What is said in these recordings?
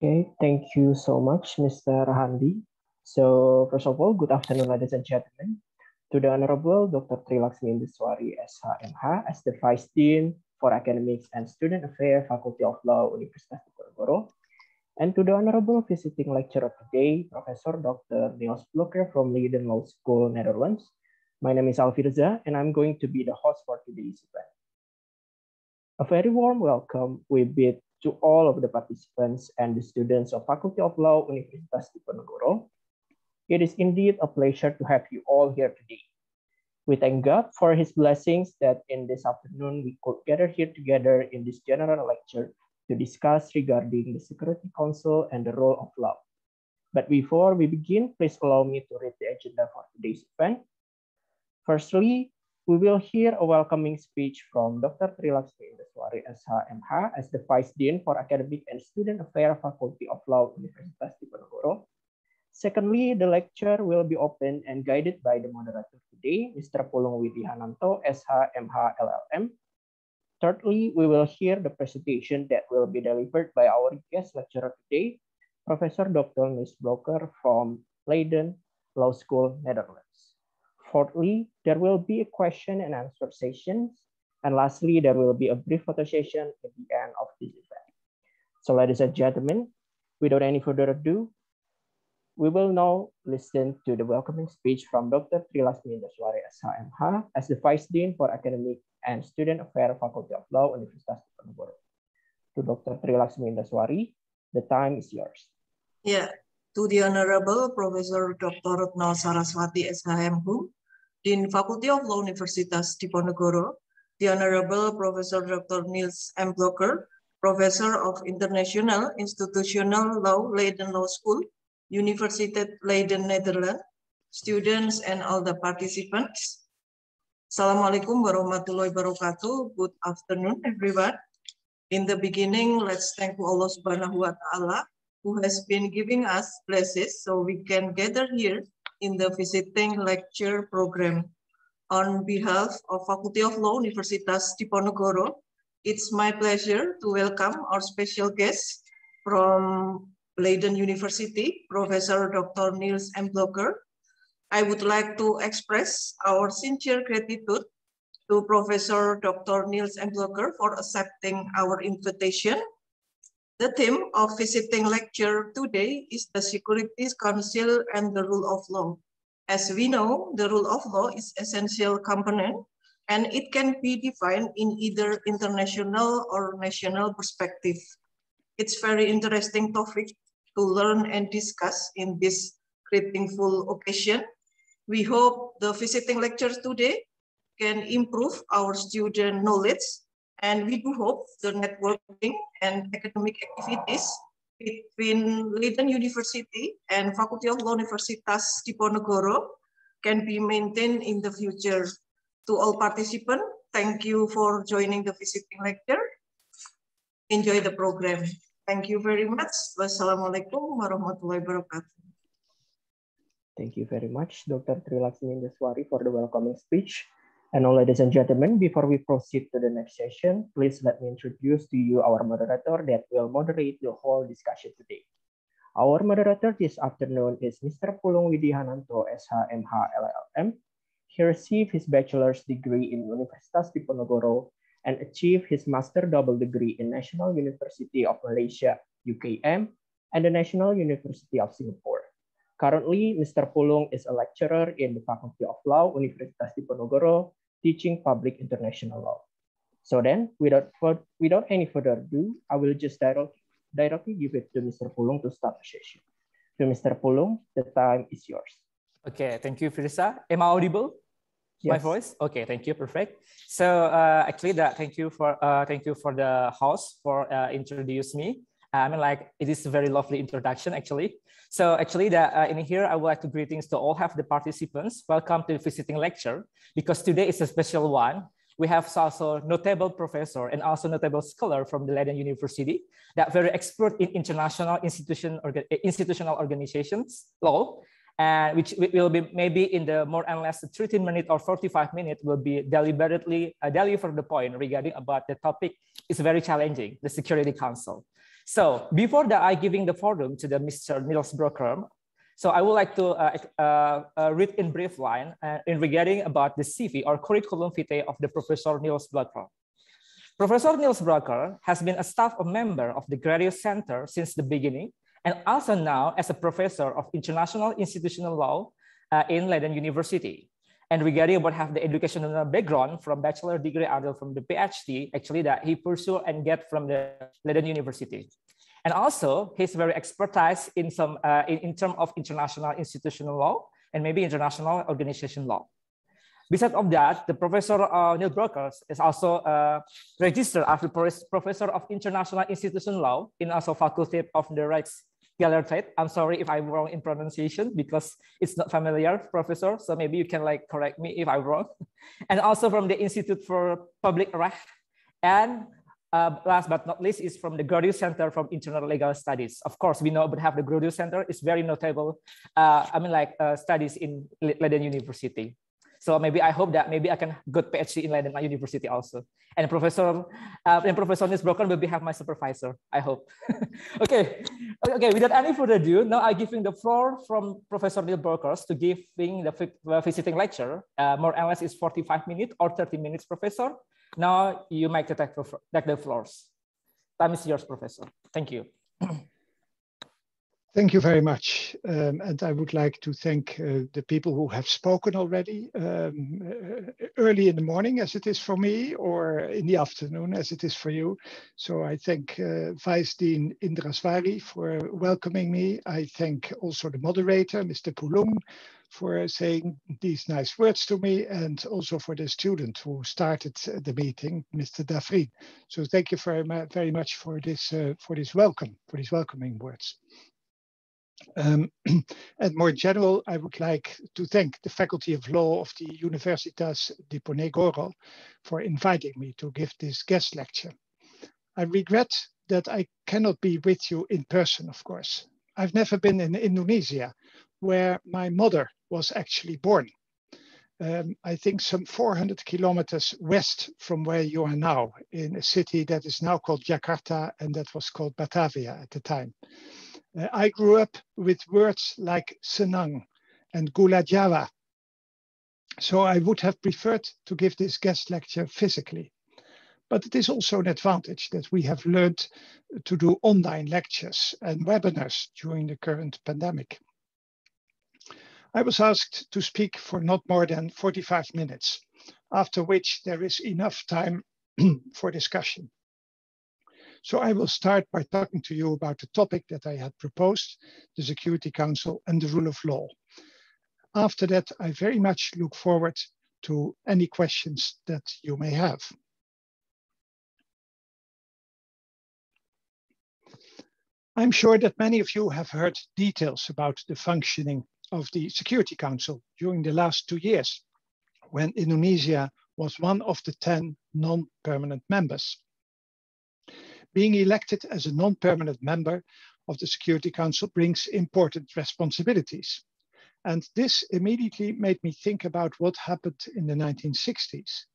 Okay, thank you so much, Mr. Handi. So, first of all, good afternoon, ladies and gentlemen. To the Honorable Dr. Trilaksmi Induswari, SHMH, as the Vice Dean for Academics and Student Affairs, Faculty of Law, Universitas Diponegoro, and to the Honorable Visiting Lecturer today, Professor Dr. Niels Blokker from Leiden Law School, Netherlands. My name is Alfirza, and I'm going to be the host for today's event. A very warm welcome we bid to all of the participants and the students of Faculty of Law, Universitas Diponegoro. It is indeed a pleasure to have you all here today. We thank God for His blessings that in this afternoon we could gather here together in this general lecture to discuss regarding the Security Council and the role of law. But before we begin, please allow me to read the agenda for today's event. Firstly, we will hear a welcoming speech from Dr. Trilaksmi Induswari, SHMH, as the Vice Dean for Academic and Student Affairs, Faculty of Law, Universitas Diponegoro. Secondly, the lecture will be opened and guided by the moderator today, Mr. Pulung Widihananto, SHMH LLM. Thirdly, we will hear the presentation that will be delivered by our guest lecturer today, Professor Dr. Niels Blokker from Leiden Law School, Netherlands. Fourthly, there will be a question and answer session. And lastly, there will be a brief photo session at the end of this event. So ladies and gentlemen, without any further ado, we will now listen to the welcoming speech from Dr. Trilaksmi Induswari, SHMH, as the Vice Dean for Academic and Student Affairs, Faculty of Law, Universitas Diponegoro. To Dr. Trilaksmi Induswari, the time is yours. Yeah, to the Honorable Professor Dr. Retno Saraswati SHMH, Dean Faculty of Law, Universitas Diponegoro, the Honorable Professor Dr. Niels M. Blokker, Professor of International Institutional Law, Leiden Law School, Universiteit Leiden, Netherlands, students and all the participants. Assalamualaikum warahmatullahi wabarakatuh. Good afternoon, everyone. In the beginning, let's thank Allah Subhanahu wa Ta'ala, who has been giving us blessings so we can gather here in the visiting lecture program. On behalf of Faculty of Law, Universitas Diponegoro, it's my pleasure to welcome our special guest from Leiden University, Professor Dr. Niels M. Blokker. I would like to express our sincere gratitude to Professor Dr. Niels M. Blokker for accepting our invitation. The theme of visiting lecture today is the Security Council and the rule of law. As we know, the rule of law is an essential component and it can be defined in either international or national perspective. It's very interesting topic to learn and discuss in this grateful occasion. We hope the visiting lectures today can improve our student knowledge, and we do hope the networking and academic activities between Leiden University and Faculty of Law Universitas Diponegoro can be maintained in the future. To all participants, thank you for joining the visiting lecture. Enjoy the program. Thank you very much. Wassalamualaikum warahmatullahi wabarakatuh. Thank you very much, Dr. Trilaksmi Induswari, for the welcoming speech. And now, ladies and gentlemen, before we proceed to the next session, please let me introduce to you our moderator that will moderate the whole discussion today. Our moderator this afternoon is Mr. Pulung Widihananto, SHMH LLM. He received his bachelor's degree in Universitas Diponegoro and achieved his master double degree in National University of Malaysia, UKM, and the National University of Singapore. Currently, Mr. Pulung is a lecturer in the Faculty of Law, Universitas Diponegoro, teaching public international law. So then, without any further ado, I will just directly give it to Mr. Pulung to start the session. To Mr. Pulung, the time is yours. Okay, thank you, Firza. Am I audible? Yes. My voice? Okay, thank you, perfect. So actually, thank you for the host for introducing me. I mean, like, it is a very lovely introduction, actually. So actually, in here, I would like to greetings to all of the participants. Welcome to the visiting lecture, because today is a special one. We have also notable professor and also notable scholar from the Leiden University that very expert in international institutional organizations law, and which will be maybe in the more or less 13 minutes or 45 minutes will be deliberately deliver the point regarding about the topic is very challenging, the Security Council. So before that, I giving the forum to the Mr. Niels Blokker. So I would like to read in brief line in regarding about the CV or curriculum vitae of the Professor Niels Blokker. Professor Niels Blokker has been a staff member of the Graduate Center since the beginning, and also now as a professor of international institutional law in Leiden University. And regarding about have the educational background from bachelor degree until from the PhD, actually that he pursued and get from the Leiden University. And also he's very expertise in some in terms of international institutional law and maybe international organization law. Besides of that, the Professor Niels Blokker is also registered as the Professor of International Institutional Law in also Faculty of the Rights Yalta. I'm sorry if I'm wrong in pronunciation because it's not familiar, Professor. So maybe you can like correct me if I'm wrong. And also from the Institute for Public Recht. And last but not least is from the Graduate Center from Internal Legal Studies. Of course, we know but have the Graduate Center is very notable. Studies in Leiden University. So maybe I hope that maybe I can get PhD in Leiden University also. And Professor Niels Blokker will be have my supervisor, I hope. Okay, without any further ado, now I'm giving the floor from Professor Niels Blokker to giving the visiting lecture. More or less is 45 minutes or 30 minutes, Professor. Now you might take the floors. Time is yours, Professor. Thank you. Thank you very much. And I would like to thank the people who have spoken already early in the morning, as it is for me, or in the afternoon, as it is for you. So I thank Vice Dean Indraswari for welcoming me. I thank also the moderator, Mr. Pulung, for saying these nice words to me, and also for the student who started the meeting, Mr. Dafrin. So thank you very much for this welcoming words. And more general, I would like to thank the Faculty of Law of the Universitas Diponegoro for inviting me to give this guest lecture. I regret that I cannot be with you in person, of course. I've never been in Indonesia, where my mother was actually born. I think some 400 kilometers west from where you are now, in a city that is now called Jakarta and that was called Batavia at the time. I grew up with words like senang and gula Jawa. So I would have preferred to give this guest lecture physically. But it is also an advantage that we have learned to do online lectures and webinars during the current pandemic. I was asked to speak for not more than 45 minutes, after which there is enough time for discussion. So I will start by talking to you about the topic that I had proposed, the Security Council and the rule of law. After that, I very much look forward to any questions that you may have. I'm sure that many of you have heard details about the functioning of the Security Council during the last 2 years, when Indonesia was one of the 10 non-permanent members. Being elected as a non-permanent member of the Security Council brings important responsibilities. And this immediately made me think about what happened in the 1960s.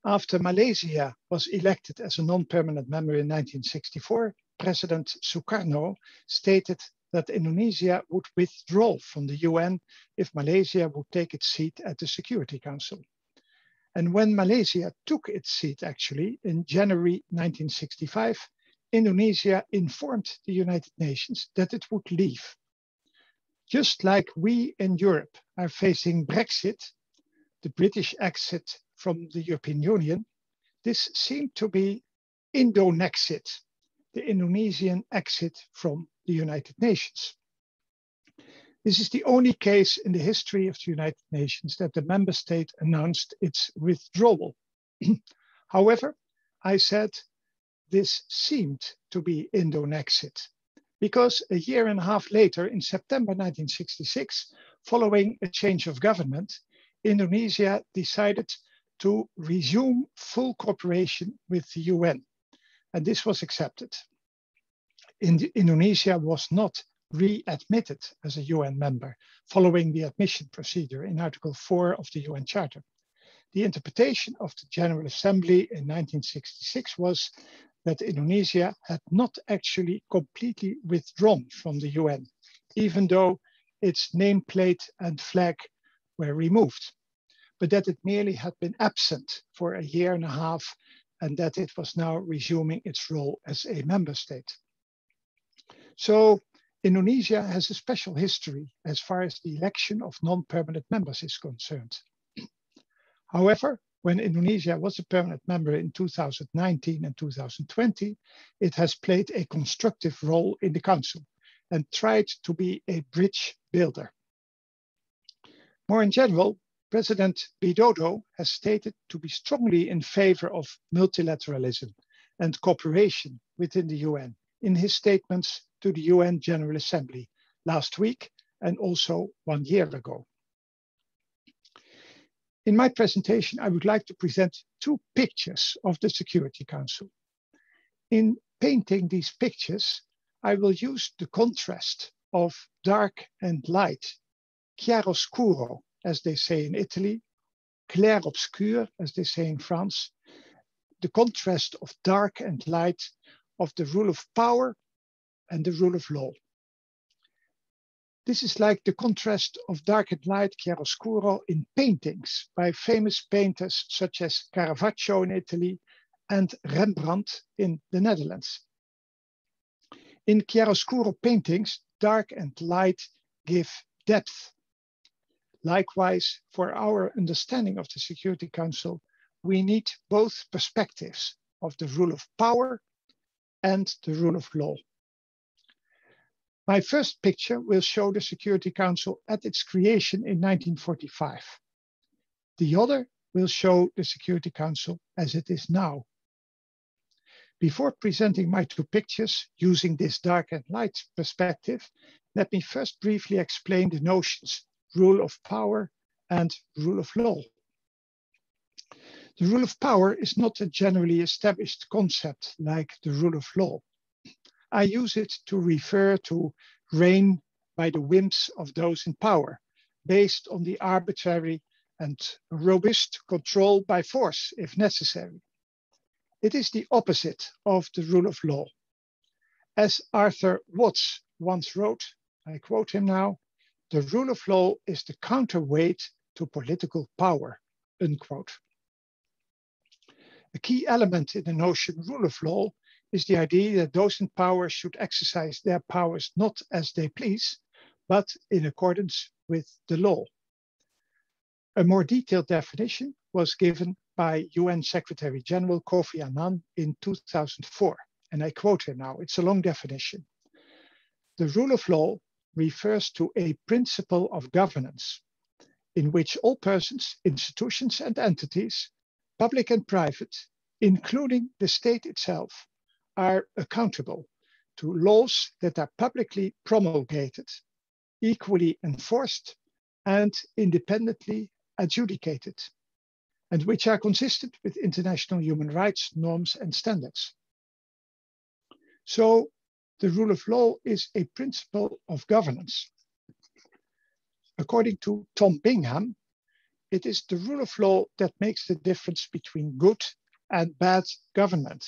After Malaysia was elected as a non-permanent member in 1964, President Sukarno stated that Indonesia would withdraw from the UN if Malaysia would take its seat at the Security Council. And when Malaysia took its seat, actually, in January 1965, Indonesia informed the United Nations that it would leave. Just like we in Europe are facing Brexit, the British exit from the European Union, this seemed to be Indonexit, the Indonesian exit from the United Nations. This is the only case in the history of the United Nations that the member state announced its withdrawal. However, I said this seemed to be Indonexit, because a year and a half later, in September 1966, following a change of government, Indonesia decided to resume full cooperation with the UN, and this was accepted. Indonesia was not readmitted as a UN member following the admission procedure in Article 4 of the UN Charter. The interpretation of the General Assembly in 1966 was that Indonesia had not actually completely withdrawn from the UN, even though its nameplate and flag were removed, but that it merely had been absent for a year and a half, and that it was now resuming its role as a member state. So Indonesia has a special history as far as the election of non-permanent members is concerned. However, when Indonesia was a permanent member in 2019 and 2020, it has played a constructive role in the Council and tried to be a bridge builder. More in general, President Widodo has stated to be strongly in favor of multilateralism and cooperation within the UN in his statements to the UN General Assembly last week and also 1 year ago. In my presentation, I would like to present two pictures of the Security Council. In painting these pictures, I will use the contrast of dark and light, chiaroscuro, as they say in Italy, clair obscur, as they say in France, the contrast of dark and light of the rule of power and the rule of law. This is like the contrast of dark and light, chiaroscuro, in paintings by famous painters such as Caravaggio in Italy and Rembrandt in the Netherlands. In chiaroscuro paintings, dark and light give depth. Likewise, for our understanding of the Security Council, we need both perspectives of the rule of power and the rule of law. My first picture will show the Security Council at its creation in 1945. The other will show the Security Council as it is now. Before presenting my two pictures using this dark and light perspective, let me first briefly explain the notions rule of power and rule of law. The rule of power is not a generally established concept like the rule of law. I use it to refer to reign by the whims of those in power, based on the arbitrary and robust control by force, if necessary. It is the opposite of the rule of law. As Arthur Watts once wrote, I quote him now, "The rule of law is the counterweight to political power," unquote. A key element in the notion rule of law is the idea that those in power should exercise their powers not as they please, but in accordance with the law. A more detailed definition was given by UN Secretary General Kofi Annan in 2004, and I quote him now, it's a long definition. The rule of law refers to a principle of governance in which all persons, institutions, and entities, public and private, including the state itself, are accountable to laws that are publicly promulgated, equally enforced, and independently adjudicated, and which are consistent with international human rights norms and standards. So, the rule of law is a principle of governance. According to Tom Bingham, it is the rule of law that makes the difference between good and bad government.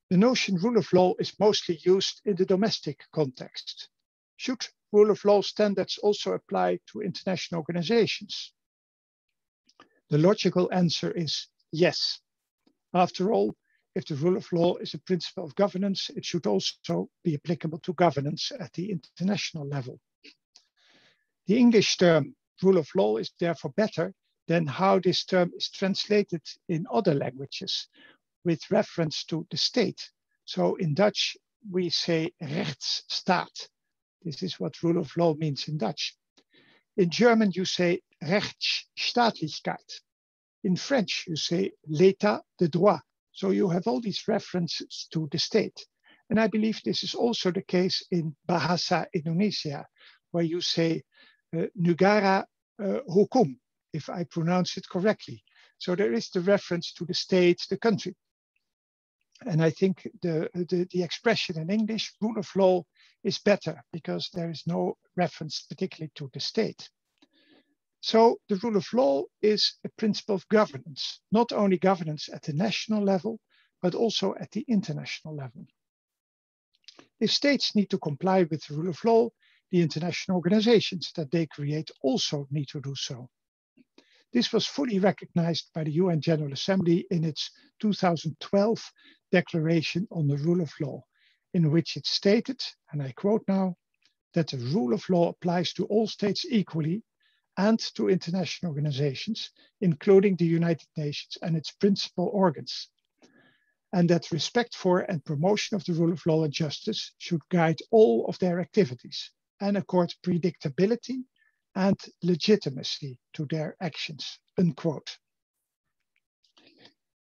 The notion rule of law is mostly used in the domestic context. Should rule of law standards also apply to international organizations? The logical answer is yes. After all, if the rule of law is a principle of governance, it should also be applicable to governance at the international level. The English term rule of law is therefore better than how this term is translated in other languages with reference to the state. So in Dutch, we say rechtsstaat. This is what rule of law means in Dutch. In German, you say Rechtsstaatlichkeit. In French, you say l'état de droit. So you have all these references to the state. And I believe this is also the case in Bahasa Indonesia, where you say negara hukum, if I pronounce it correctly. So there is the reference to the state, the country. And I think the expression in English, rule of law, is better because there is no reference particularly to the state. So the rule of law is a principle of governance, not only governance at the national level, but also at the international level. If states need to comply with the rule of law, the international organizations that they create also need to do so. This was fully recognized by the UN General Assembly in its 2012 Declaration on the Rule of Law, in which it stated, and I quote now, that the rule of law applies to all states equally and to international organizations, including the United Nations and its principal organs, and that respect for and promotion of the rule of law and justice should guide all of their activities and accord predictability and legitimacy to their actions, unquote.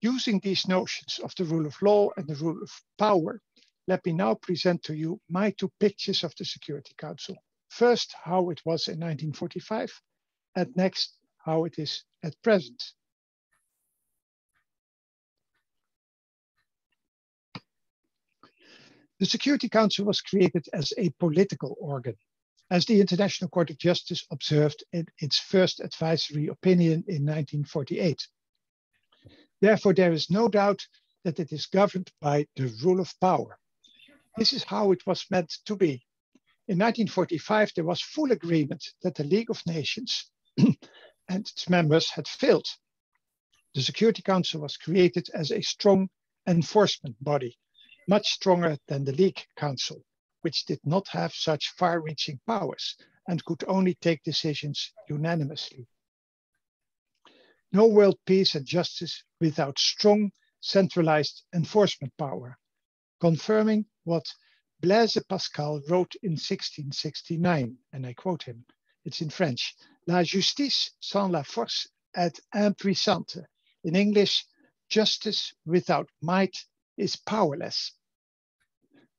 Using these notions of the rule of law and the rule of power, let me now present to you my two pictures of the Security Council. First, how it was in 1945, and next, how it is at present. The Security Council was created as a political organ, as the International Court of Justice observed in its first advisory opinion in 1948. Therefore, there is no doubt that it is governed by the rule of power. This is how it was meant to be. In 1945, there was full agreement that the League of Nations and its members had failed. The Security Council was created as a strong enforcement body, much stronger than the League Council, which did not have such far-reaching powers and could only take decisions unanimously. No world peace and justice without strong, centralized enforcement power, confirming what Blaise Pascal wrote in 1669, and I quote him, it's in French, La justice sans la force est impuissante. In English, justice without might is powerless.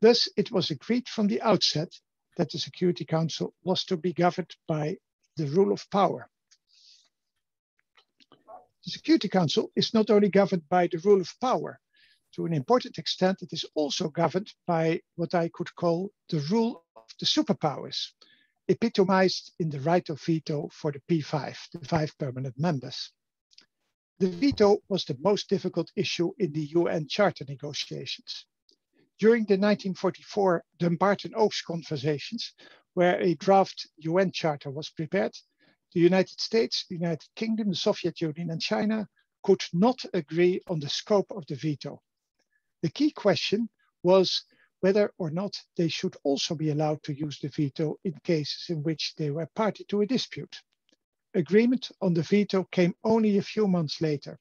Thus, it was agreed from the outset that the Security Council was to be governed by the rule of power. The Security Council is not only governed by the rule of power, to an important extent, it is also governed by what I could call the rule of the superpowers, epitomized in the right of veto for the P5, the 5 permanent members. The veto was the most difficult issue in the UN Charter negotiations. During the 1944 Dumbarton Oaks conversations, where a draft UN Charter was prepared, the United States, the United Kingdom, the Soviet Union, and China could not agree on the scope of the veto. The key question was whether or not they should also be allowed to use the veto in cases in which they were party to a dispute. Agreement on the veto came only a few months later,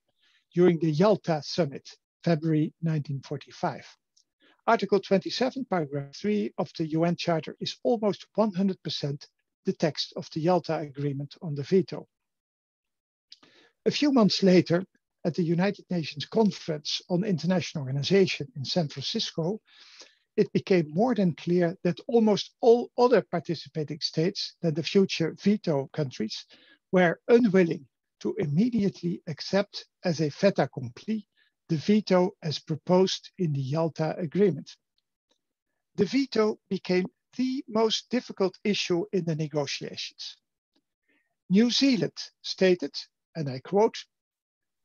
during the Yalta summit, February 1945. Article 27, paragraph 3 of the UN Charter is almost 100% the text of the Yalta Agreement on the veto. A few months later, at the United Nations Conference on International Organization in San Francisco, it became more than clear that almost all other participating states than the future veto countries were unwilling to immediately accept as a fait accompli the veto as proposed in the Yalta Agreement. The veto became the most difficult issue in the negotiations. New Zealand stated, and I quote,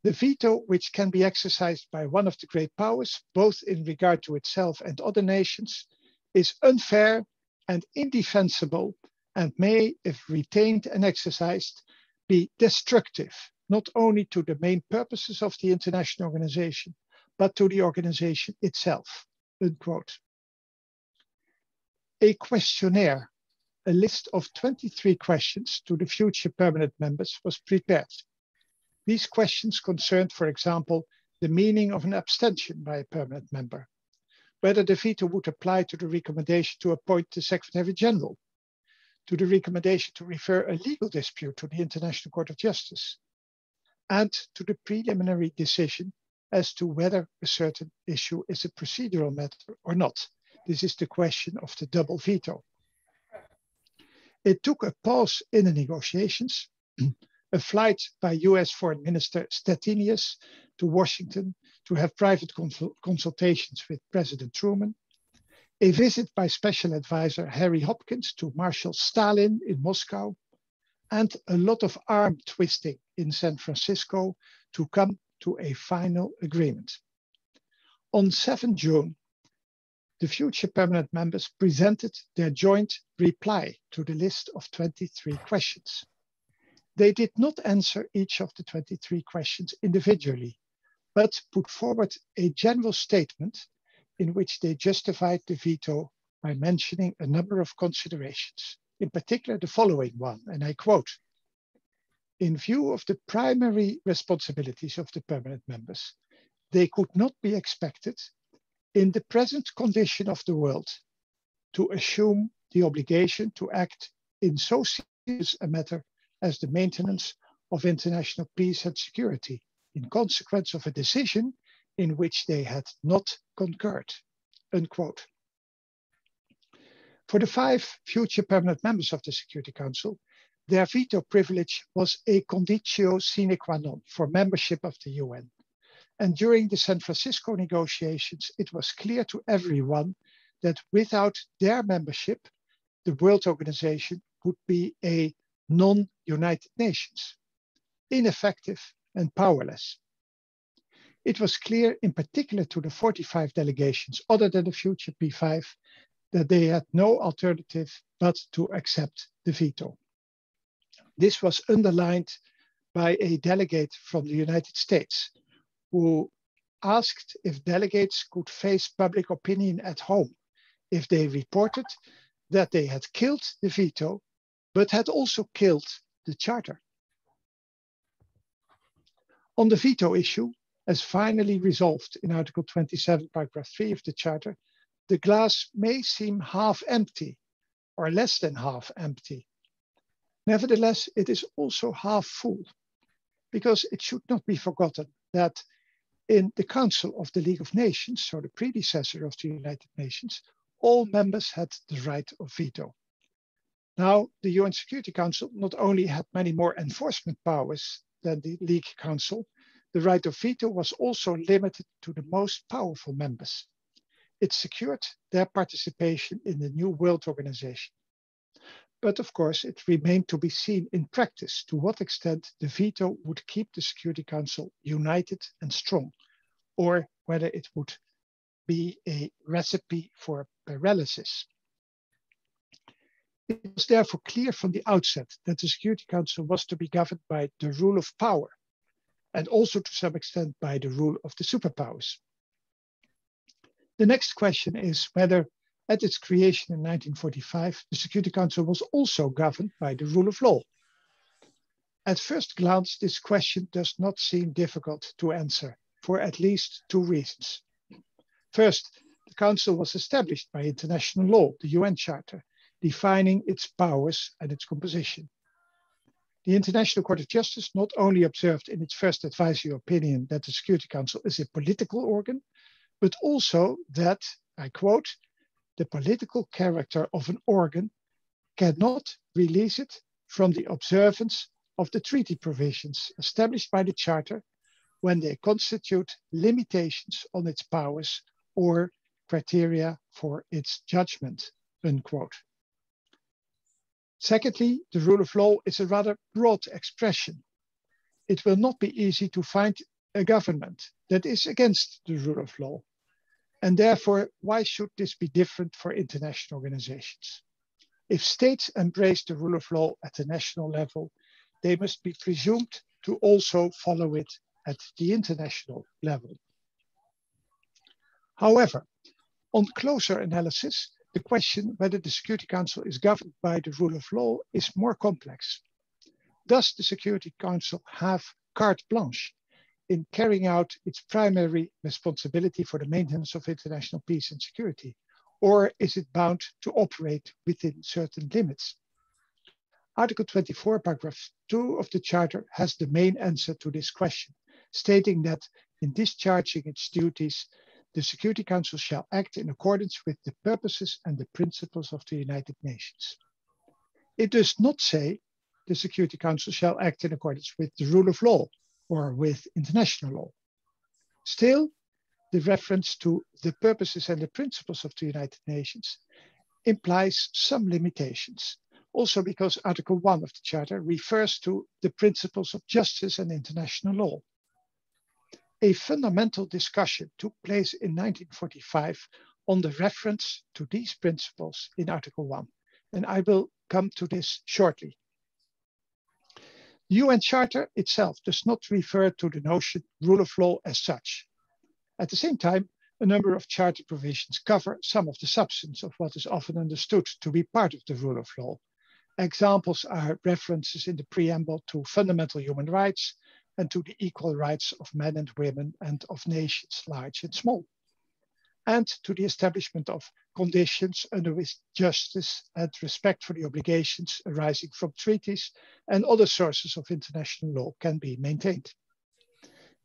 "The veto which can be exercised by one of the great powers, both in regard to itself and other nations, is unfair and indefensible and may, if retained and exercised, be destructive, not only to the main purposes of the international organization, but to the organization itself," unquote. A questionnaire, a list of 23 questions to the future permanent members, was prepared. These questions concerned, for example, the meaning of an abstention by a permanent member, whether the veto would apply to the recommendation to appoint the Secretary General, to the recommendation to refer a legal dispute to the International Court of Justice, and to the preliminary decision as to whether a certain issue is a procedural matter or not. This is the question of the double veto. It took a pause in the negotiations, a flight by US Foreign Minister Stettinius to Washington to have private consultations with President Truman, a visit by Special Advisor Harry Hopkins to Marshal Stalin in Moscow, and a lot of arm twisting in San Francisco to come to a final agreement. On 7 June, the future permanent members presented their joint reply to the list of 23 questions. They did not answer each of the 23 questions individually, but put forward a general statement in which they justified the veto by mentioning a number of considerations, in particular the following one, and I quote, "In view of the primary responsibilities of the permanent members, they could not be expected, in the present condition of the world, to assume the obligation to act in so serious a matter as the maintenance of international peace and security, in consequence of a decision in which they had not concurred," unquote. For the 5 future permanent members of the Security Council, their veto privilege was a conditio sine qua non for membership of the UN. And during the San Francisco negotiations, it was clear to everyone that without their membership, the World Organization would be a non-United Nations, ineffective and powerless. It was clear, in particular to the 45 delegations other than the future P5, that they had no alternative but to accept the veto. This was underlined by a delegate from the United States who asked if delegates could face public opinion at home if they reported that they had killed the veto, but had also killed the Charter. On the veto issue, as finally resolved in Article 27, paragraph 3 of the Charter, the glass may seem half empty or less than half empty. Nevertheless, it is also half full, because it should not be forgotten that in the Council of the League of Nations, so the predecessor of the United Nations, all members had the right of veto. Now, the UN Security Council not only had many more enforcement powers than the League Council, the right of veto was also limited to the most powerful members. It secured their participation in the new world organization. But of course, it remained to be seen in practice to what extent the veto would keep the Security Council united and strong, or whether it would be a recipe for paralysis. It was therefore clear from the outset that the Security Council was to be governed by the rule of power, and also to some extent by the rule of the superpowers. The next question is whether, at its creation in 1945, the Security Council was also governed by the rule of law. At first glance, this question does not seem difficult to answer for at least 2 reasons. First, the Council was established by international law, the UN Charter, defining its powers and its composition. The International Court of Justice not only observed in its first advisory opinion that the Security Council is a political organ, but also that, I quote, "the political character of an organ cannot release it from the observance of the treaty provisions established by the Charter when they constitute limitations on its powers or criteria for its judgment," unquote. Secondly, the rule of law is a rather broad expression. It will not be easy to find a government that is against the rule of law. And therefore, why should this be different for international organizations? If states embrace the rule of law at the national level, they must be presumed to also follow it at the international level. However, on closer analysis, the question whether the Security Council is governed by the rule of law is more complex. Does the Security Council have carte blanche in carrying out its primary responsibility for the maintenance of international peace and security? Or is it bound to operate within certain limits? Article 24, paragraph 2 of the Charter has the main answer to this question, stating that in discharging its duties, the Security Council shall act in accordance with the purposes and the principles of the United Nations. It does not say the Security Council shall act in accordance with the rule of law or with international law. Still, the reference to the purposes and the principles of the United Nations implies some limitations, Also because Article 1 of the Charter refers to the principles of justice and international law. A fundamental discussion took place in 1945 on the reference to these principles in Article 1, and I will come to this shortly. The UN Charter itself does not refer to the notion rule of law as such. At the same time, a number of Charter provisions cover some of the substance of what is often understood to be part of the rule of law. Examples are references in the preamble to fundamental human rights and to the equal rights of men and women and of nations large and small, and to the establishment of conditions under which justice and respect for the obligations arising from treaties and other sources of international law can be maintained.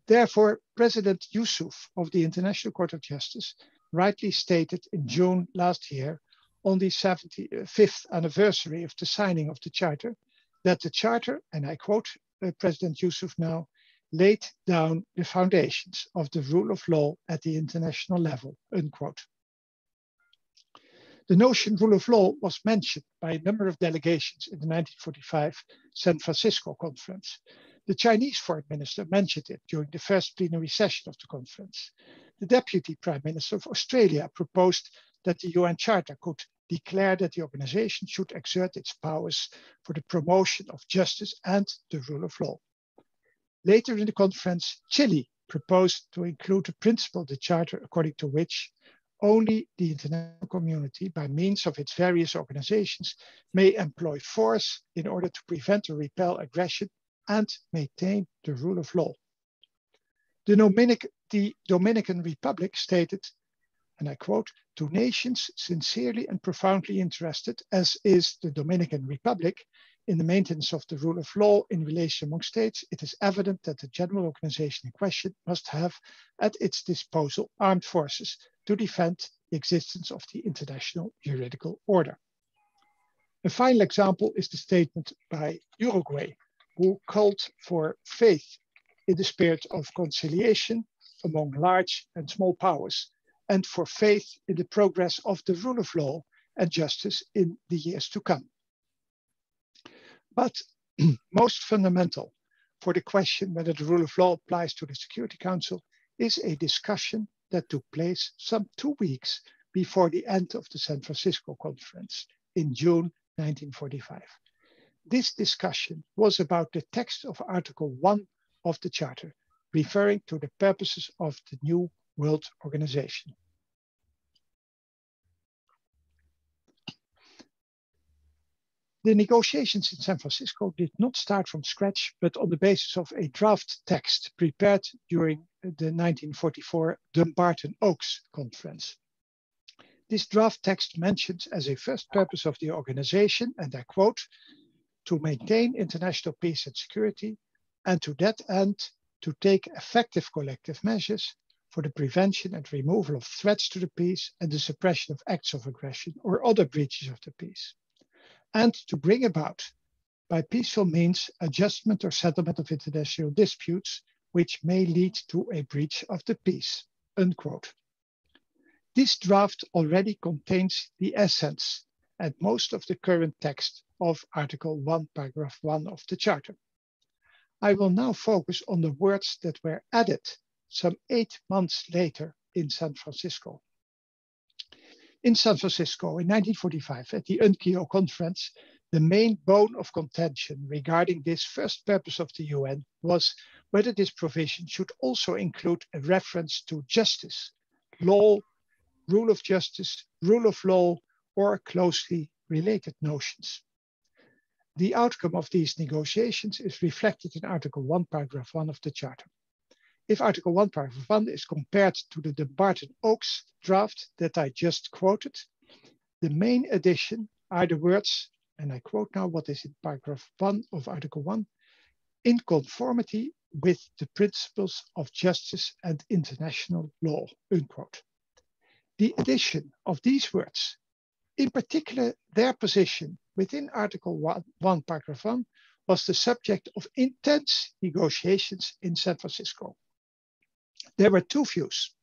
Therefore, President Yusuf of the International Court of Justice rightly stated in June last year, on the 75th anniversary of the signing of the Charter, that the Charter, and I quote President Yusuf now, laid down the foundations of the rule of law at the international level, unquote. The notion rule of law was mentioned by a number of delegations in the 1945 San Francisco conference. The Chinese foreign minister mentioned it during the first plenary session of the conference. The deputy prime minister of Australia proposed that the UN Charter could declare that the organization should exert its powers for the promotion of justice and the rule of law. Later in the conference, Chile proposed to include a principle of the Charter according to which only the international community, by means of its various organizations, may employ force in order to prevent or repel aggression and maintain the rule of law. The Dominican Republic stated, and I quote, "To nations sincerely and profoundly interested, as is the Dominican Republic, in the maintenance of the rule of law in relation among states, it is evident that the general organization in question must have at its disposal armed forces to defend the existence of the international juridical order." A final example is the statement by Uruguay, who called for faith in the spirit of conciliation among large and small powers, and for faith in the progress of the rule of law and justice in the years to come. But most fundamental for the question whether the rule of law applies to the Security Council is a discussion that took place some 2 weeks before the end of the San Francisco conference in June 1945. This discussion was about the text of Article 1 of the Charter, referring to the purposes of the new world organization. The negotiations in San Francisco did not start from scratch, but on the basis of a draft text prepared during the 1944 Dumbarton Oaks Conference. This draft text mentions as a first purpose of the organization, and I quote, "to maintain international peace and security, and to that end, to take effective collective measures for the prevention and removal of threats to the peace and the suppression of acts of aggression or other breaches of the peace, and to bring about, by peaceful means, adjustment or settlement of international disputes which may lead to a breach of the peace," unquote. This draft already contains the essence and most of the current text of Article 1, Paragraph 1 of the Charter. I will now focus on the words that were added some 8 months later in San Francisco. In San Francisco in 1945 at the UNKIO conference, the main bone of contention regarding this first purpose of the UN was whether this provision should also include a reference to justice, law, rule of justice, rule of law, or closely related notions. The outcome of these negotiations is reflected in Article 1, Paragraph 1 of the Charter. If Article 1, Paragraph 1 is compared to the Dumbarton Oaks draft that I just quoted, the main addition are the words, and I quote now what is in Paragraph 1 of Article 1, "in conformity with the principles of justice and international law," unquote. The addition of these words, in particular their position within Article 1, Paragraph 1, was the subject of intense negotiations in San Francisco. There were two views.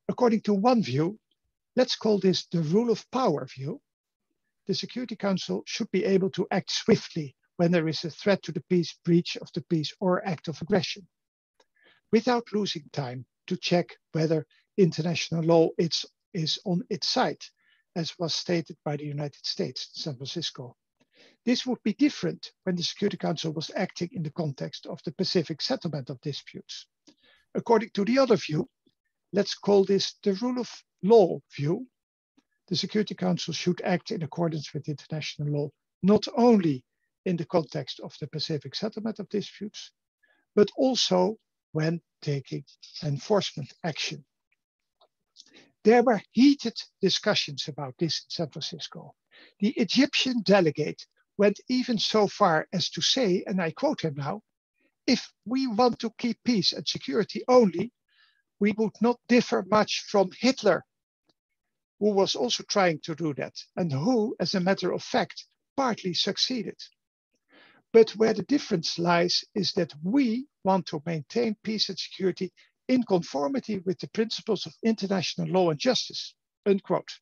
According to one view, let's call this the rule of power view, the Security Council should be able to act swiftly when there is a threat to the peace, breach of the peace, or act of aggression, without losing time to check whether international law is on its side, as was stated by the United States in San Francisco. This would be different when the Security Council was acting in the context of the Pacific settlement of disputes. According to the other view, let's call this the rule of law view, the Security Council should act in accordance with international law, not only in the context of the Pacific settlement of disputes, but also when taking enforcement action. There were heated discussions about this in San Francisco. The Egyptian delegate went even so far as to say, and I quote him now, "If we want to keep peace and security only, we would not differ much from Hitler," who was also trying to do that, and who, as a matter of fact, partly succeeded. But where the difference lies is that we want to maintain peace and security in conformity with the principles of international law and justice, unquote.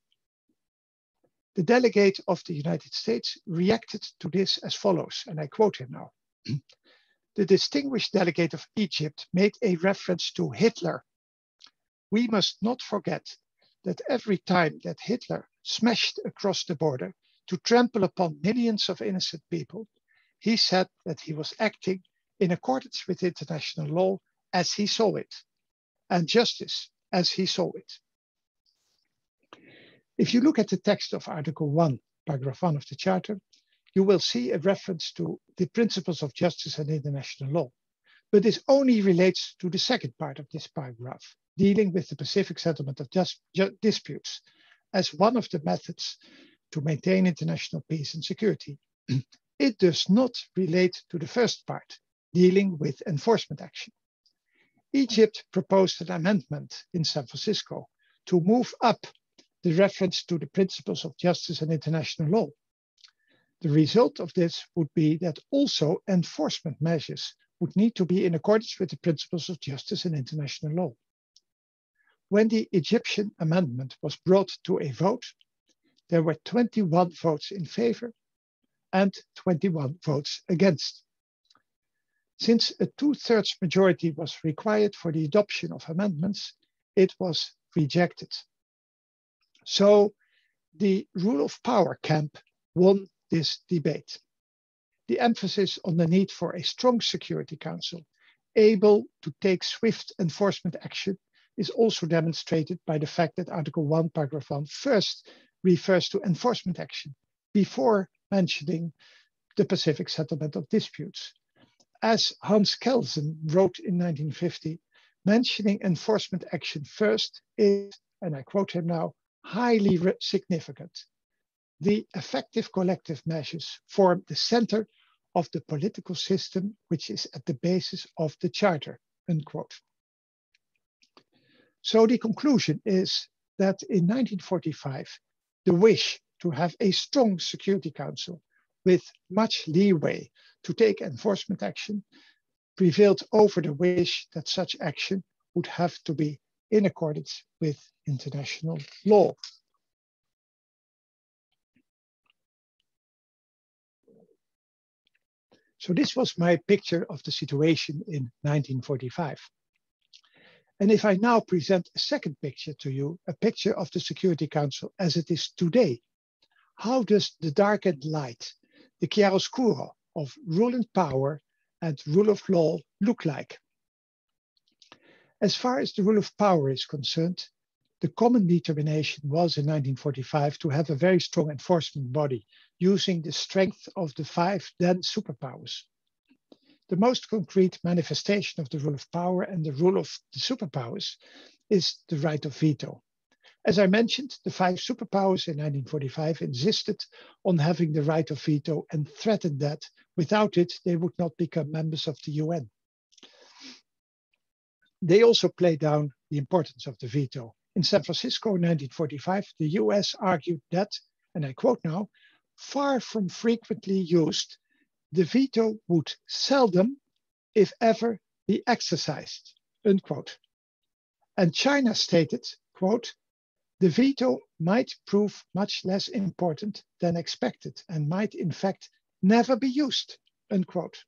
The delegate of the United States reacted to this as follows, and I quote him now. The distinguished delegate of Egypt made a reference to Hitler. We must not forget that every time that Hitler smashed across the border to trample upon millions of innocent people, he said that he was acting in accordance with international law as he saw it, and justice as he saw it. If you look at the text of Article 1, Paragraph 1 of the Charter, you will see a reference to the principles of justice and international law. But this only relates to the second part of this paragraph, dealing with the Pacific settlement of disputes as one of the methods to maintain international peace and security. It does not relate to the first part, dealing with enforcement action. Egypt proposed an amendment in San Francisco to move up the reference to the principles of justice and international law. The result of this would be that also enforcement measures would need to be in accordance with the principles of justice and international law. When the Egyptian amendment was brought to a vote, there were 21 votes in favor and 21 votes against. Since a 2/3 majority was required for the adoption of amendments, it was rejected. So the rule of power camp won this debate. The emphasis on the need for a strong Security Council able to take swift enforcement action is also demonstrated by the fact that Article 1, Paragraph 1 first refers to enforcement action before mentioning the Pacific settlement of disputes. As Hans Kelsen wrote in 1950, mentioning enforcement action first is, and I quote him now, highly significant. The effective collective measures form the center of the political system, which is at the basis of the Charter, unquote. So the conclusion is that in 1945, the wish to have a strong Security Council with much leeway to take enforcement action prevailed over the wish that such action would have to be in accordance with international law. So this was my picture of the situation in 1945. And if I now present a second picture to you, a picture of the Security Council as it is today, how does the dark and light, the chiaroscuro of rule and power and rule of law look like? As far as the rule of power is concerned, the common determination was in 1945 to have a very strong enforcement body using the strength of the 5 then superpowers. The most concrete manifestation of the rule of power and the rule of the superpowers is the right of veto. As I mentioned, the 5 superpowers in 1945 insisted on having the right of veto and threatened that without it, they would not become members of the UN. They also played down the importance of the veto. In San Francisco in 1945, the US argued that, and I quote now, far from frequently used, the veto would seldom, if ever, be exercised, unquote. And China stated, quote, The veto might prove much less important than expected and might in fact never be used, unquote.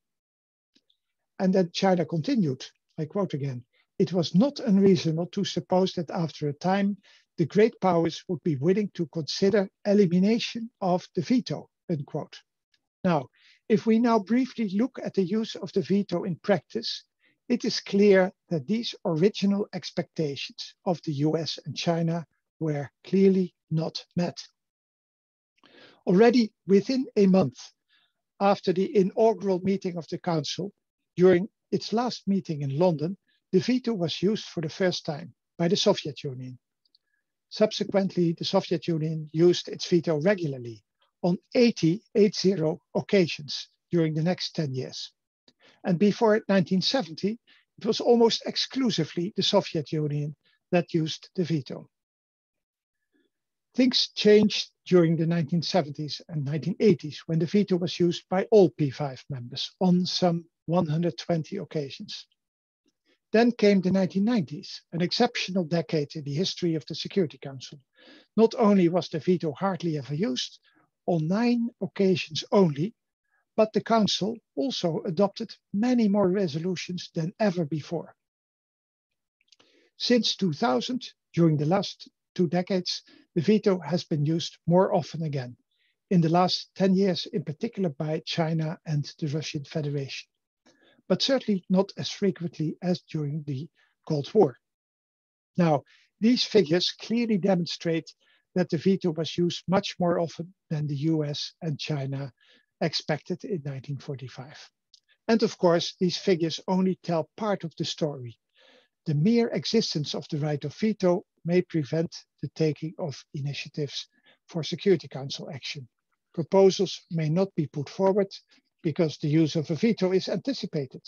And then China continued, I quote again, "It was not unreasonable to suppose that after a time, the great powers would be willing to consider elimination of the veto," unquote. Now, if we now briefly look at the use of the veto in practice, it is clear that these original expectations of the US and China were clearly not met. Already within a month after the inaugural meeting of the Council, during its last meeting in London, the veto was used for the first time by the Soviet Union. Subsequently, the Soviet Union used its veto regularly on 80 occasions during the next 10 years. And before 1970, it was almost exclusively the Soviet Union that used the veto. Things changed during the 1970s and 1980s when the veto was used by all P5 members on some 120 occasions. Then came the 1990s, an exceptional decade in the history of the Security Council. Not only was the veto hardly ever used, on 9 occasions only, but the Council also adopted many more resolutions than ever before. Since 2000, during the last 2 decades, the veto has been used more often again, in the last 10 years in particular by China and the Russian Federation, but certainly not as frequently as during the Cold War. Now, these figures clearly demonstrate that the veto was used much more often than the US and China expected in 1945. And of course, these figures only tell part of the story. The mere existence of the right of veto may prevent the taking of initiatives for Security Council action. Proposals may not be put forward because the use of a veto is anticipated.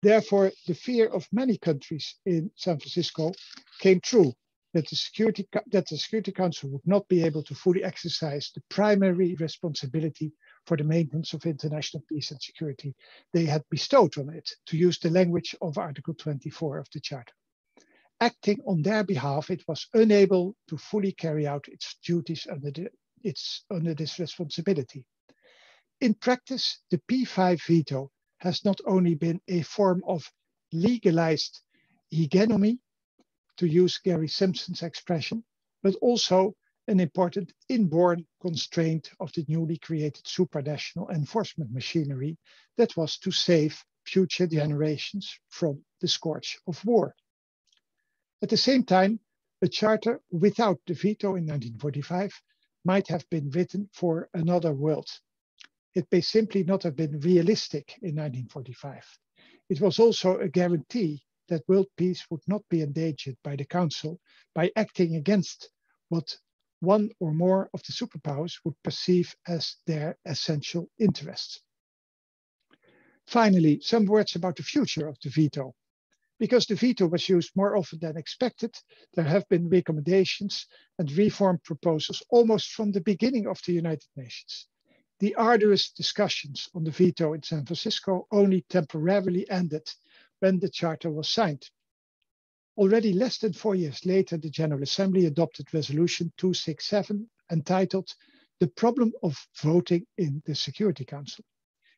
Therefore, the fear of many countries in San Francisco came true, that the Security Council would not be able to fully exercise the primary responsibility for the maintenance of international peace and security they had bestowed on it, to use the language of Article 24 of the Charter. Acting on their behalf, it was unable to fully carry out its duties under this responsibility. In practice, the P5 veto has not only been a form of legalized hegemony, to use Gary Simpson's expression, but also an important inborn constraint of the newly created supranational enforcement machinery that was to save future generations from the scourge of war. At the same time, a charter without the veto in 1945 might have been written for another world. It may simply not have been realistic in 1945. It was also a guarantee that world peace would not be endangered by the Council by acting against what one or more of the superpowers would perceive as their essential interests. Finally, some words about the future of the veto. Because the veto was used more often than expected, there have been recommendations and reform proposals almost from the beginning of the United Nations. The arduous discussions on the veto in San Francisco only temporarily ended when the Charter was signed. Already less than 4 years later, the General Assembly adopted Resolution 267, entitled "The Problem of Voting in the Security Council,"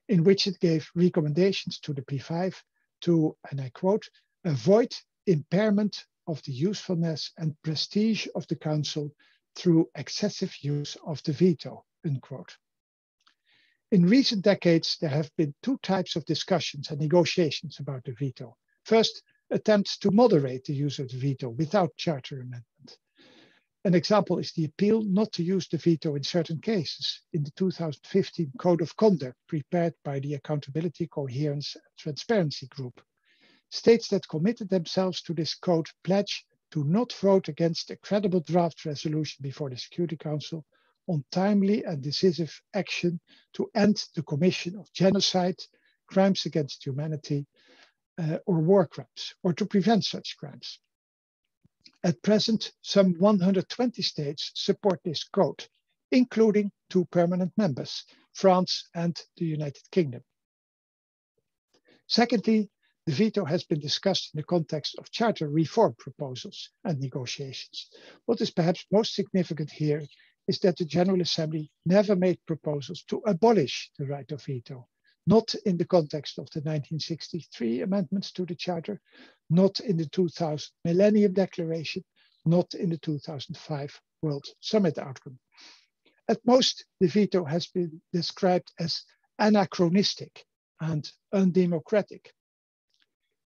in which it gave recommendations to the P5 to, and I quote, "avoid impairment of the usefulness and prestige of the Council through excessive use of the veto," unquote. In recent decades, there have been 2 types of discussions and negotiations about the veto. First, attempts to moderate the use of the veto without charter amendment. An example is the appeal not to use the veto in certain cases in the 2015 Code of Conduct prepared by the Accountability, Coherence and Transparency Group. States that committed themselves to this code pledge to not vote against a credible draft resolution before the Security Council on timely and decisive action to end the commission of genocide, crimes against humanity, or war crimes, or to prevent such crimes. At present, some 120 states support this code, including 2 permanent members, France and the United Kingdom. Secondly, the veto has been discussed in the context of charter reform proposals and negotiations. What is perhaps most significant here is that the General Assembly never made proposals to abolish the right of veto, not in the context of the 1963 amendments to the Charter, not in the 2000 Millennium Declaration, not in the 2005 World Summit outcome. At most, the veto has been described as anachronistic and undemocratic.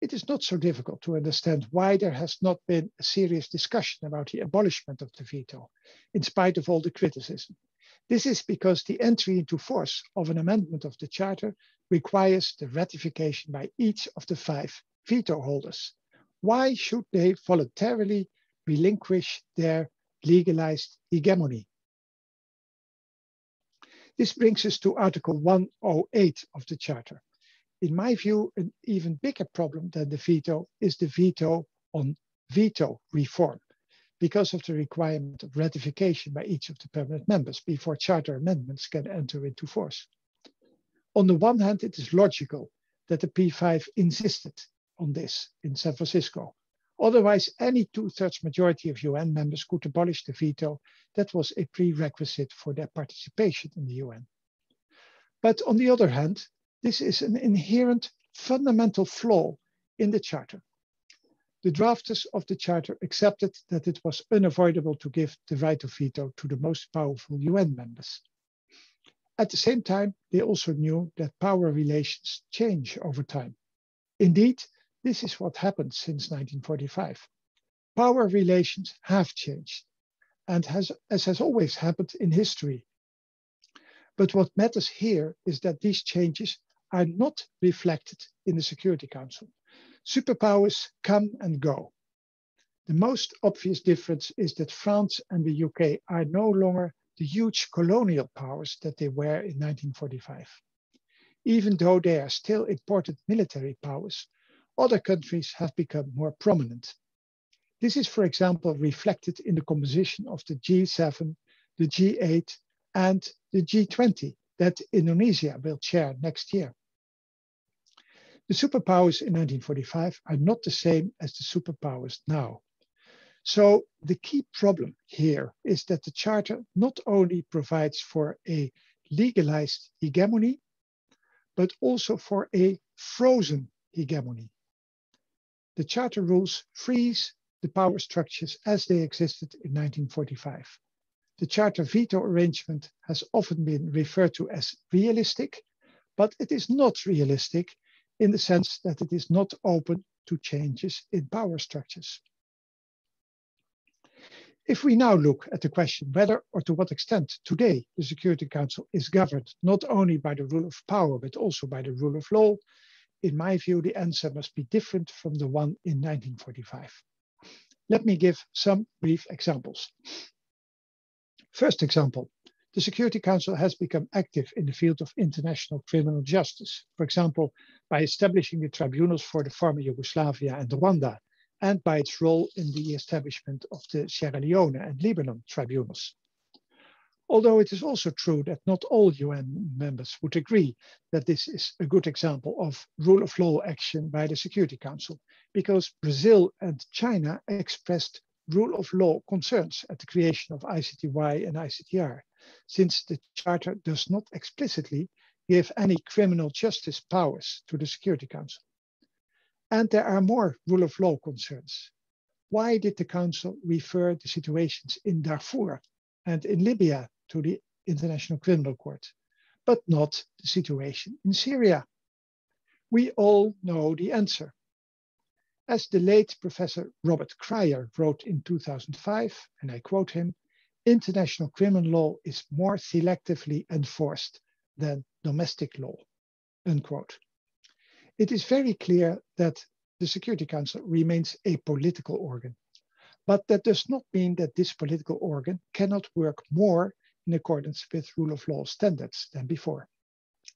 It is not so difficult to understand why there has not been a serious discussion about the abolishment of the veto, in spite of all the criticism. This is because the entry into force of an amendment of the Charter requires the ratification by each of the 5 veto holders. Why should they voluntarily relinquish their legalized hegemony? This brings us to Article 108 of the Charter. In my view, an even bigger problem than the veto is the veto on veto reform, because of the requirement of ratification by each of the permanent members before Charter amendments can enter into force. On the one hand, it is logical that the P5 insisted on this in San Francisco. Otherwise, any 2/3 majority of UN members could abolish the veto that was a prerequisite for their participation in the UN. But on the other hand, this is an inherent fundamental flaw in the Charter. The drafters of the Charter accepted that it was unavoidable to give the right of veto to the most powerful UN members. At the same time, they also knew that power relations change over time. Indeed, this is what happened since 1945. Power relations have changed, and as has always happened in history. But what matters here is that these changes are not reflected in the Security Council. Superpowers come and go. The most obvious difference is that France and the UK are no longer the huge colonial powers that they were in 1945. Even though they are still important military powers, other countries have become more prominent. This is, for example, reflected in the composition of the G7, the G8, and the G20 that Indonesia will chair next year. The superpowers in 1945 are not the same as the superpowers now. So the key problem here is that the Charter not only provides for a legalized hegemony, but also for a frozen hegemony. The Charter rules freeze the power structures as they existed in 1945. The Charter veto arrangement has often been referred to as realistic, but it is not realistic in the sense that it is not open to changes in power structures. If we now look at the question whether or to what extent today the Security Council is governed not only by the rule of power, but also by the rule of law, in my view, the answer must be different from the one in 1945. Let me give some brief examples. First example, the Security Council has become active in the field of international criminal justice, for example, by establishing the tribunals for the former Yugoslavia and Rwanda, and by its role in the establishment of the Sierra Leone and Lebanon tribunals. Although it is also true that not all UN members would agree that this is a good example of rule of law action by the Security Council, because Brazil and China expressed rule of law concerns at the creation of ICTY and ICTR, since the Charter does not explicitly give any criminal justice powers to the Security Council. And there are more rule of law concerns. Why did the Council refer the situations in Darfur and in Libya to the International Criminal Court, but not the situation in Syria? We all know the answer. As the late Professor Robert Cryer wrote in 2005, and I quote him, "International criminal law is more selectively enforced than domestic law," unquote. It is very clear that the Security Council remains a political organ, but that does not mean that this political organ cannot work more in accordance with rule of law standards than before.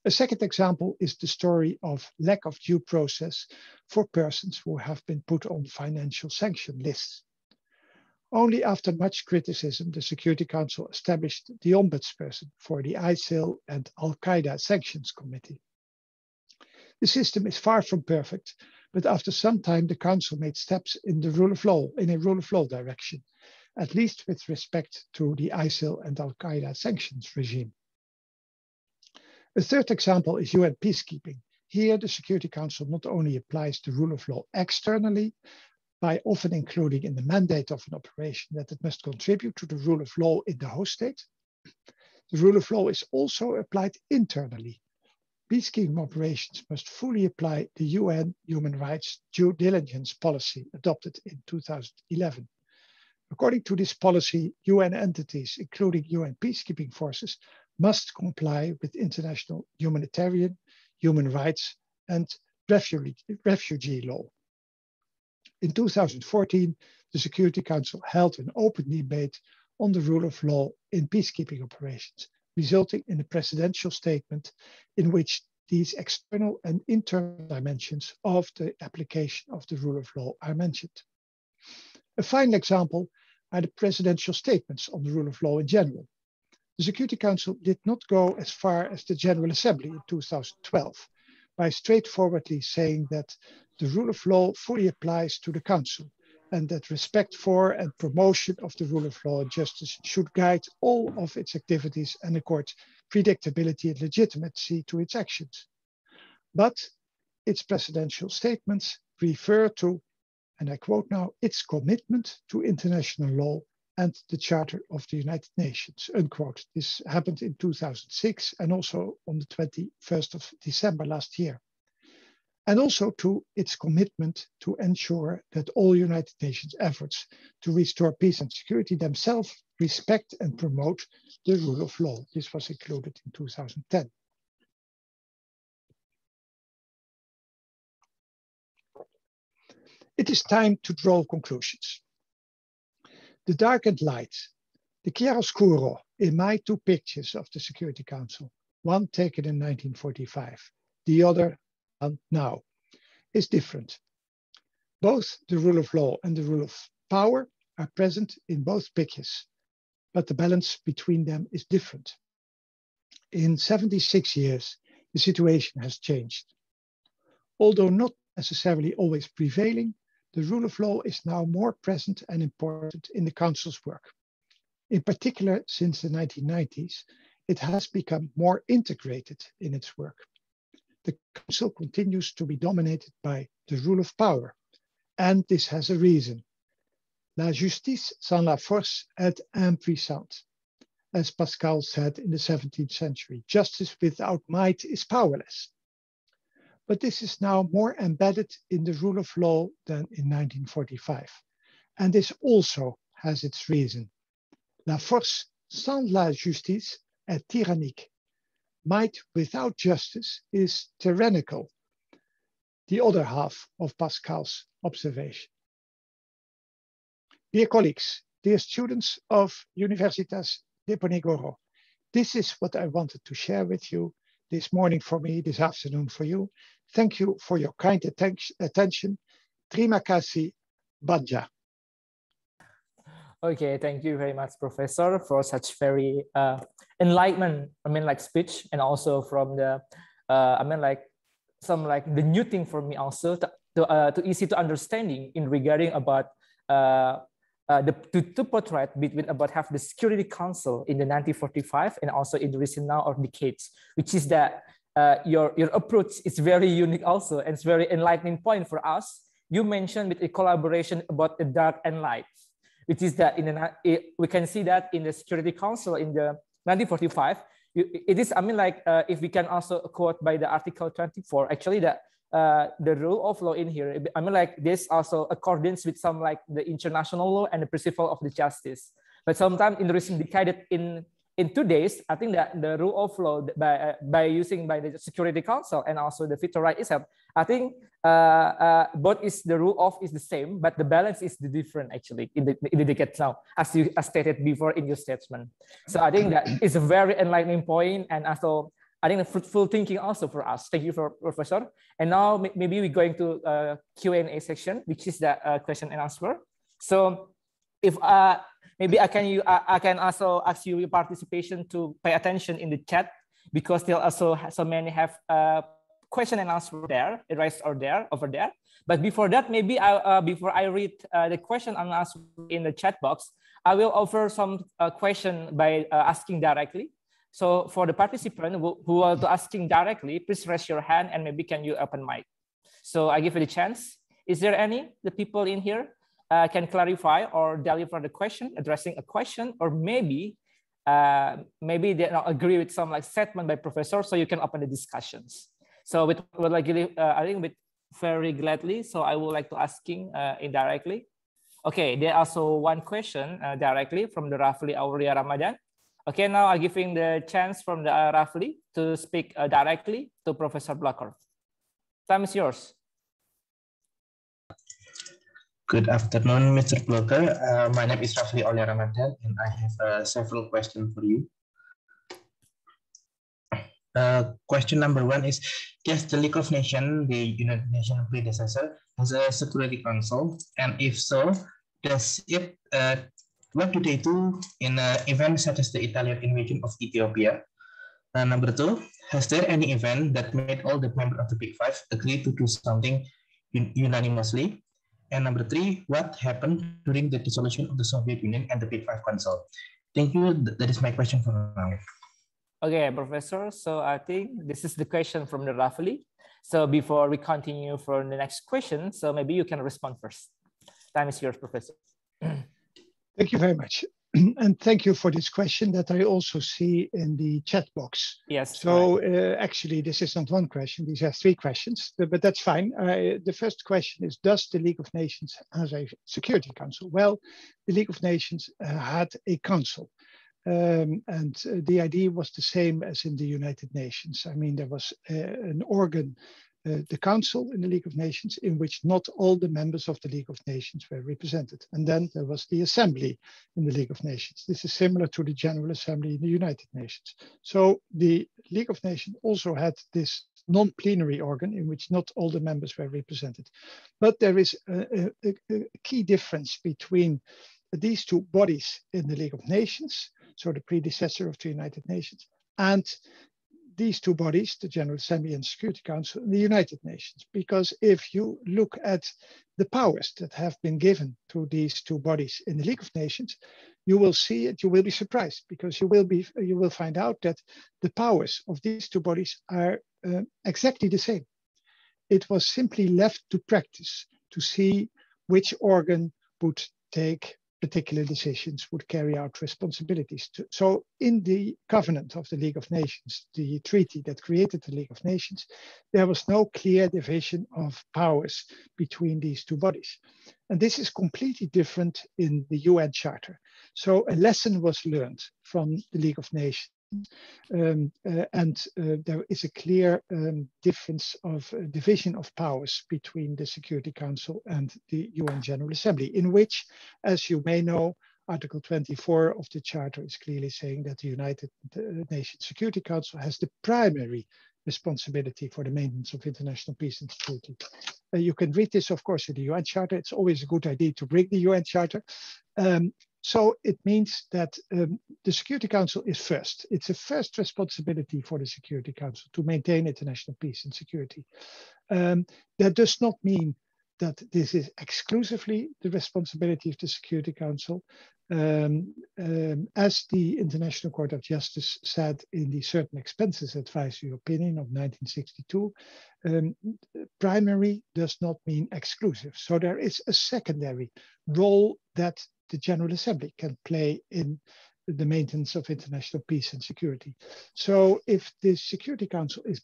A second example is the story of lack of due process for persons who have been put on financial sanction lists. Only after much criticism, the Security Council established the ombudsperson for the ISIL and Al-Qaeda Sanctions Committee. The system is far from perfect, But after some time, the Council made steps in the rule of law, in a rule of law direction, at least with respect to the ISIL and Al-Qaeda sanctions regime. A third example is UN peacekeeping. Here, the Security Council not only applies the rule of law externally, by often including in the mandate of an operation that it must contribute to the rule of law in the host state, the rule of law is also applied internally. Peacekeeping operations must fully apply the UN human rights due diligence policy adopted in 2011. According to this policy, UN entities, including UN peacekeeping forces, must comply with international humanitarian, human rights, and refugee law. In 2014, the Security Council held an open debate on the rule of law in peacekeeping operations, resulting in a presidential statement in which these external and internal dimensions of the application of the rule of law are mentioned. A final example are the presidential statements on the rule of law in general. The Security Council did not go as far as the General Assembly in 2012 by straightforwardly saying that the rule of law fully applies to the Council and that respect for and promotion of the rule of law and justice should guide all of its activities and accord predictability and legitimacy to its actions. But its presidential statements refer to, and I quote now, its commitment to international law and the Charter of the United Nations, unquote. This happened in 2006 and also on the 21st of December last year. And also to its commitment to ensure that all United Nations efforts to restore peace and security themselves respect and promote the rule of law. This was included in 2010. It is time to draw conclusions. The dark and light, the chiaroscuro in my two pictures of the Security Council, one taken in 1945, the other now, is different. Both the rule of law and the rule of power are present in both pictures, but the balance between them is different. In 76 years, the situation has changed. Although not necessarily always prevailing, the rule of law is now more present and important in the Council's work. In particular, since the 1990s, it has become more integrated in its work. The Council continues to be dominated by the rule of power, and this has a reason. La justice sans la force est impuissante. As Pascal said in the 17th century, justice without might is powerless. But this is now more embedded in the rule of law than in 1945. And this also has its reason. La force sans la justice est tyrannique. Might without justice is tyrannical. The other half of Pascal's observation. Dear colleagues, dear students of Universitas Diponegoro, this is what I wanted to share with you this morning for me, this afternoon for you. Thank you for your kind attention. Terima kasih, Banja. Okay, thank you very much, Professor, for such very enlightenment, speech, and also from the, the new thing for me also to easy to understanding in regarding about the portrait between about have the Security Council in the 1945 and also in the recent now or decades, which is that your approach is very unique also, and it's very enlightening point for us. You mentioned with a collaboration about the dark and light, which is that we can see that in the Security Council in the 1945, it is, if we can also quote by the Article 24, actually that the rule of law in here, this also accordance with some the international law and the principle of the justice. But sometimes in the recent decade in 2 days, I think that the rule of law by using by the Security Council and also the veto right itself, I think both is the rule of is the same, but the balance is the different actually in the decade now, as you stated before in your statement. So I think that is a very enlightening point, and also I think a fruitful thinking also for us. Thank you, Professor. And now maybe we're going to Q&A section, which is the question and answer. So if maybe I can also ask you your participation to pay attention in the chat, because there also so many have question and answer there, erased over there. But before that, maybe before I read the question and answer in the chat box, I will offer some question by asking directly. So for the participant who are asking directly, please raise your hand and maybe can you open mic. So I give you the chance. Is there any, the people in here can clarify or deliver the question, addressing a question, or maybe they don't agree with some like statement by professor, so you can open the discussions. So with I think with very gladly, so I would like to asking indirectly. Okay, there also one question directly from the Rafli Aurea Ramadan. Okay, now I'm giving the chance from the Rafli to speak directly to Professor Blokker. Time is yours. Good afternoon, Mr. Blokker. My name is Rafli Aurea Ramadan, and I have several questions for you. Question number one is, yes, the League of Nations, the United Nations predecessor, has a Security Council, and if so, does it, what do they do in events such as the Italian invasion of Ethiopia? Number two, has there any event that made all the members of the Big Five agree to do something unanimously? And number three, what happened during the dissolution of the Soviet Union and the Big Five Council? Thank you. That is my question for now. Okay, Professor. So I think this is the question from the Rafli. So before we continue for the next question, so maybe you can respond first. Time is yours, Professor. Thank you very much. And thank you for this question that I also see in the chat box. Yes. So actually, this is not one question. These are three questions, but that's fine. The first question is, does the League of Nations have a Security Council? Well, the League of Nations had a council. And the idea was the same as in the United Nations. I mean, there was an organ, the Council in the League of Nations, in which not all the members of the League of Nations were represented. And then there was the Assembly in the League of Nations. This is similar to the General Assembly in the United Nations. So the League of Nations also had this non-plenary organ in which not all the members were represented. But there is a key difference between these two bodies in the League of Nations, so the predecessor of the United Nations, and these two bodies, the General Assembly and Security Council, in the United Nations. Because if you look at the powers that have been given to these two bodies in the League of Nations, you will see it, you will be surprised, because you will find out that the powers of these two bodies are exactly the same. It was simply left to practice to see which organ would take particular decisions, would carry out responsibilities. So in the covenant of the League of Nations, the treaty that created the League of Nations, there was no clear division of powers between these two bodies. And this is completely different in the UN Charter. So a lesson was learned from the League of Nations. There is a clear difference of division of powers between the Security Council and the UN General Assembly, in which, as you may know, Article 24 of the Charter is clearly saying that the United Nations Security Council has the primary responsibility for the maintenance of international peace and security. You can read this, of course, in the UN Charter. It's always a good idea to bring the UN Charter. So it means that the Security Council is first. It's a first responsibility for the Security Council to maintain international peace and security. That does not mean that this is exclusively the responsibility of the Security Council. As the International Court of Justice said in the Certain Expenses Advisory Opinion of 1962, primary does not mean exclusive. So there is a secondary role that the General Assembly can play in the maintenance of international peace and security. So if the Security Council is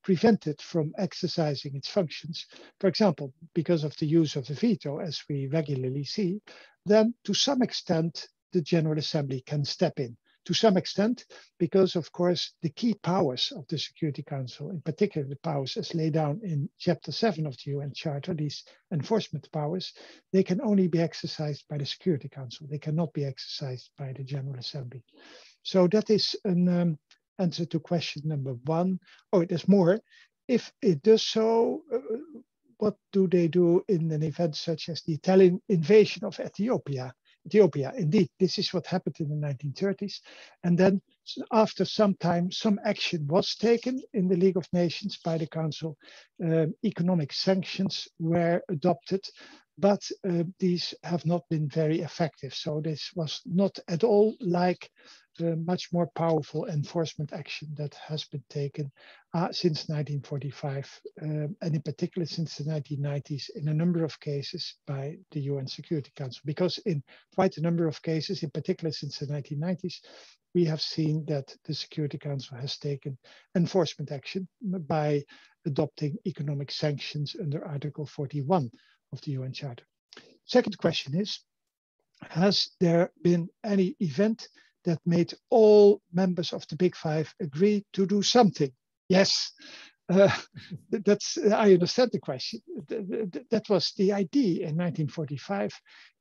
prevented from exercising its functions, for example, because of the use of the veto, as we regularly see, then to some extent, the General Assembly can step in. To some extent, because of course, the key powers of the Security Council, in particular the powers as laid down in Chapter 7 of the UN Charter, these enforcement powers, they can only be exercised by the Security Council. They cannot be exercised by the General Assembly. So that is an answer to question number one. Oh, there's more. If it does so, what do they do in an event such as the Italian invasion of Ethiopia? Ethiopia. Indeed, this is what happened in the 1930s. And then after some time, some action was taken in the League of Nations by the Council. Economic sanctions were adopted, but these have not been very effective. So this was not at all like much more powerful enforcement action that has been taken since 1945, and in particular since the 1990s in a number of cases by the UN Security Council. Because in quite a number of cases, in particular since the 1990s, we have seen that the Security Council has taken enforcement action by adopting economic sanctions under Article 41 of the UN Charter. Second question is, has there been any event that made all members of the Big Five agree to do something? Yes, I understand the question. That was the idea in 1945.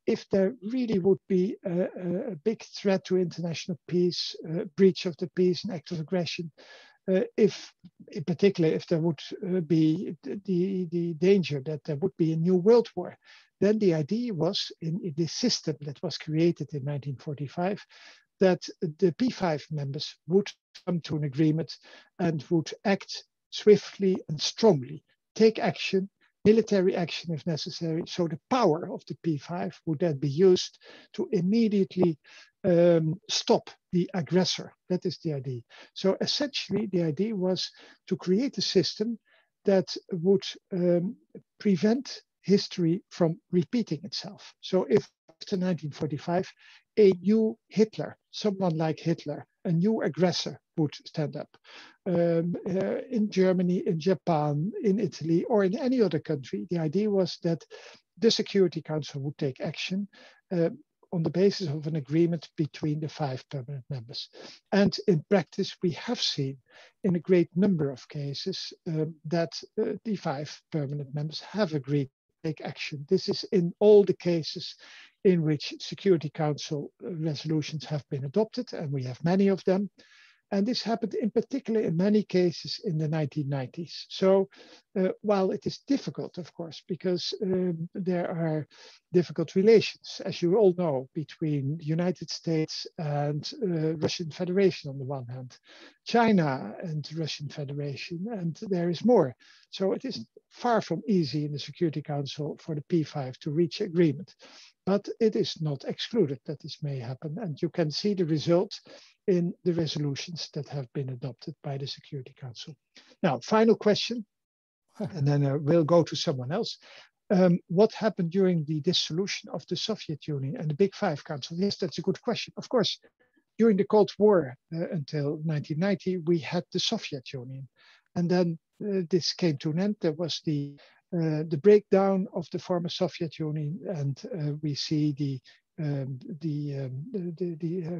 If there really would be a big threat to international peace, breach of the peace, and act of aggression, if, in particular, if there would be the danger that there would be a new world war, then the idea was in this system that was created in 1945 that the P5 members would come to an agreement and would act swiftly and strongly, take action, military action if necessary. So the power of the P5 would then be used to immediately stop the aggressor. That is the idea. So essentially the idea was to create a system that would prevent history from repeating itself. So if after 1945, a new Hitler, someone like Hitler, a new aggressor would stand up in Germany, in Japan, in Italy, or in any other country, the idea was that the Security Council would take action on the basis of an agreement between the 5 permanent members. And in practice, we have seen in a great number of cases that the 5 permanent members have agreed to take action. This is in all the cases in which Security Council resolutions have been adopted, and we have many of them. And this happened in particular in many cases in the 1990s. So while it is difficult, of course, because there are difficult relations, as you all know, between the United States and Russian Federation on the one hand, China and Russian Federation, and there is more. So it is far from easy in the Security Council for the P5 to reach agreement. But it is not excluded that this may happen. And you can see the result in the resolutions that have been adopted by the Security Council. Now, final question, and then we'll go to someone else. What happened during the dissolution of the Soviet Union and the Big Five Council? Yes, that's a good question. Of course, during the Cold War until 1990, we had the Soviet Union. And then this came to an end. There was the breakdown of the former Soviet Union, and we see the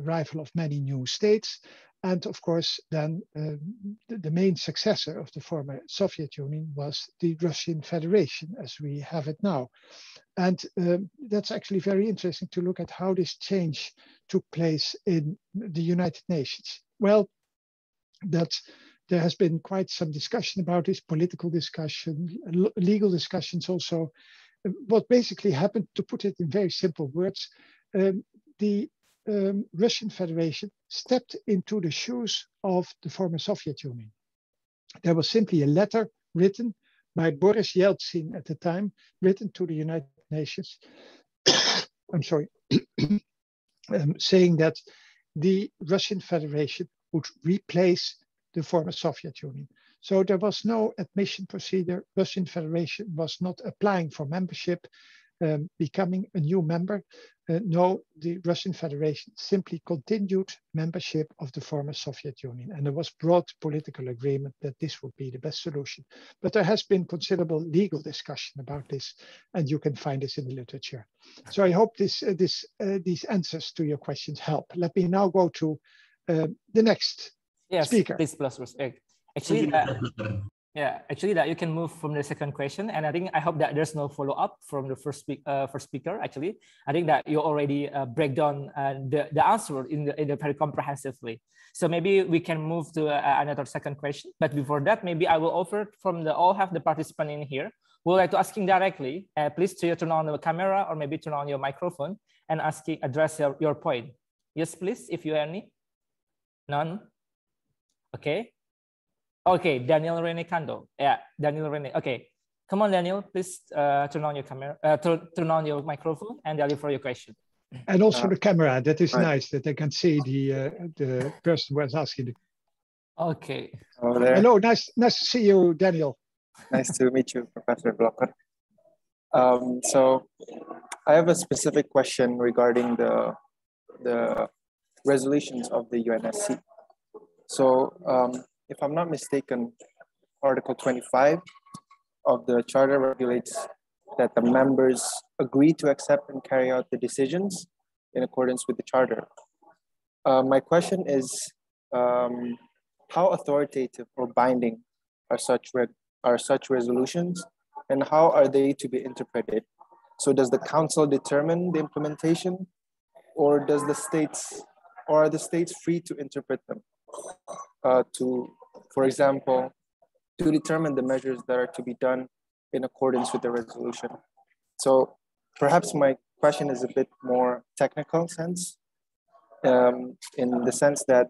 arrival of many new states. And of course, then the main successor of the former Soviet Union was the Russian Federation as we have it now. And that's actually very interesting to look at how this change took place in the United Nations. Well, there has been quite some discussion about this, political discussion, legal discussions also. What basically happened, to put it in very simple words, the Russian Federation stepped into the shoes of the former Soviet Union. There was simply a letter written by Boris Yeltsin at the time, written to the United Nations, I'm sorry, saying that the Russian Federation would replace the former Soviet Union. So there was no admission procedure. Russian Federation was not applying for membership, becoming a new member. No, the Russian Federation simply continued membership of the former Soviet Union. And there was broad political agreement that this would be the best solution. But there has been considerable legal discussion about this, and you can find this in the literature. So I hope these answers to your questions help. Let me now go to the next speaker. Please, actually, that you can move from the second question, and I hope that there's no follow up from the first speaker. Actually, I think that you already break down the answer in a very comprehensively. So maybe we can move to another second question. But before that, maybe I will offer from all the participants in here. Would like to asking directly. Please turn on the camera or maybe turn on your microphone, and address your point. Yes, please, if you have any. None? Okay. Okay, Daniel Rene Kando. Yeah, Daniel Rene. Okay, come on, Daniel, please turn on your camera, turn on your microphone and deliver your question. And also the camera, that is nice that they can see the person who was asking the. Okay. Hello there. Hello, nice to see you, Daniel. Nice to meet you, Professor Blokker. So I have a specific question regarding the resolutions of the UNSC. So if I'm not mistaken, Article 25 of the Charter regulates that the members agree to accept and carry out the decisions in accordance with the Charter. My question is, how authoritative or binding are such resolutions, and how are they to be interpreted? So does the Council determine the implementation, or are the states free to interpret them? For example, to determine the measures that are to be done in accordance with the resolution. So perhaps my question is a bit more technical sense, in the sense that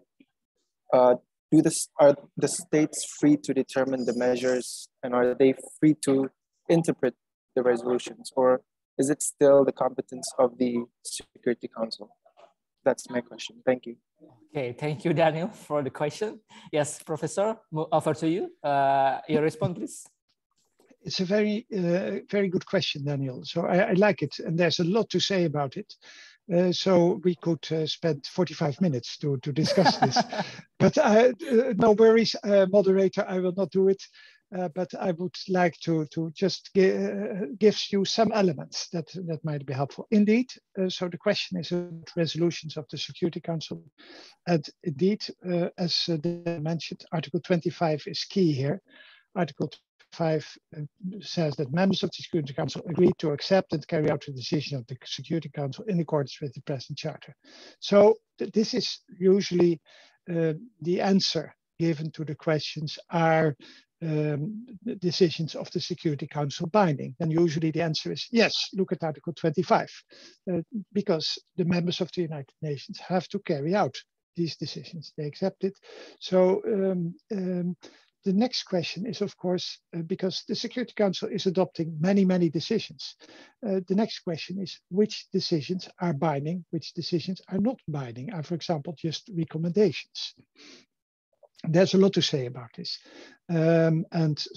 are the states free to determine the measures, and are they free to interpret the resolutions, or is it still the competence of the Security Council? That's my question. Thank you. Okay, thank you, Daniel, for the question. Yes, Professor, over to you. Your response, please. It's a very, very good question, Daniel. So I like it, and there's a lot to say about it. So we could spend 45 minutes to discuss this. But no worries, moderator, I will not do it. But I would like to just give you some elements that might be helpful. Indeed, so the question is resolutions of the Security Council. And indeed, as they mentioned, Article 25 is key here. Article 5 says that members of the Security Council agree to accept and carry out the decision of the Security Council in accordance with the present Charter. So this is usually the answer given to the questions, are the decisions of the Security Council binding? And usually the answer is yes, look at Article 25, because the members of the United Nations have to carry out these decisions. They accept it. So the next question is, of course, because the Security Council is adopting many, many decisions. The next question is, which decisions are binding, which decisions are not binding, are, for example, just recommendations. There's a lot to say about this. And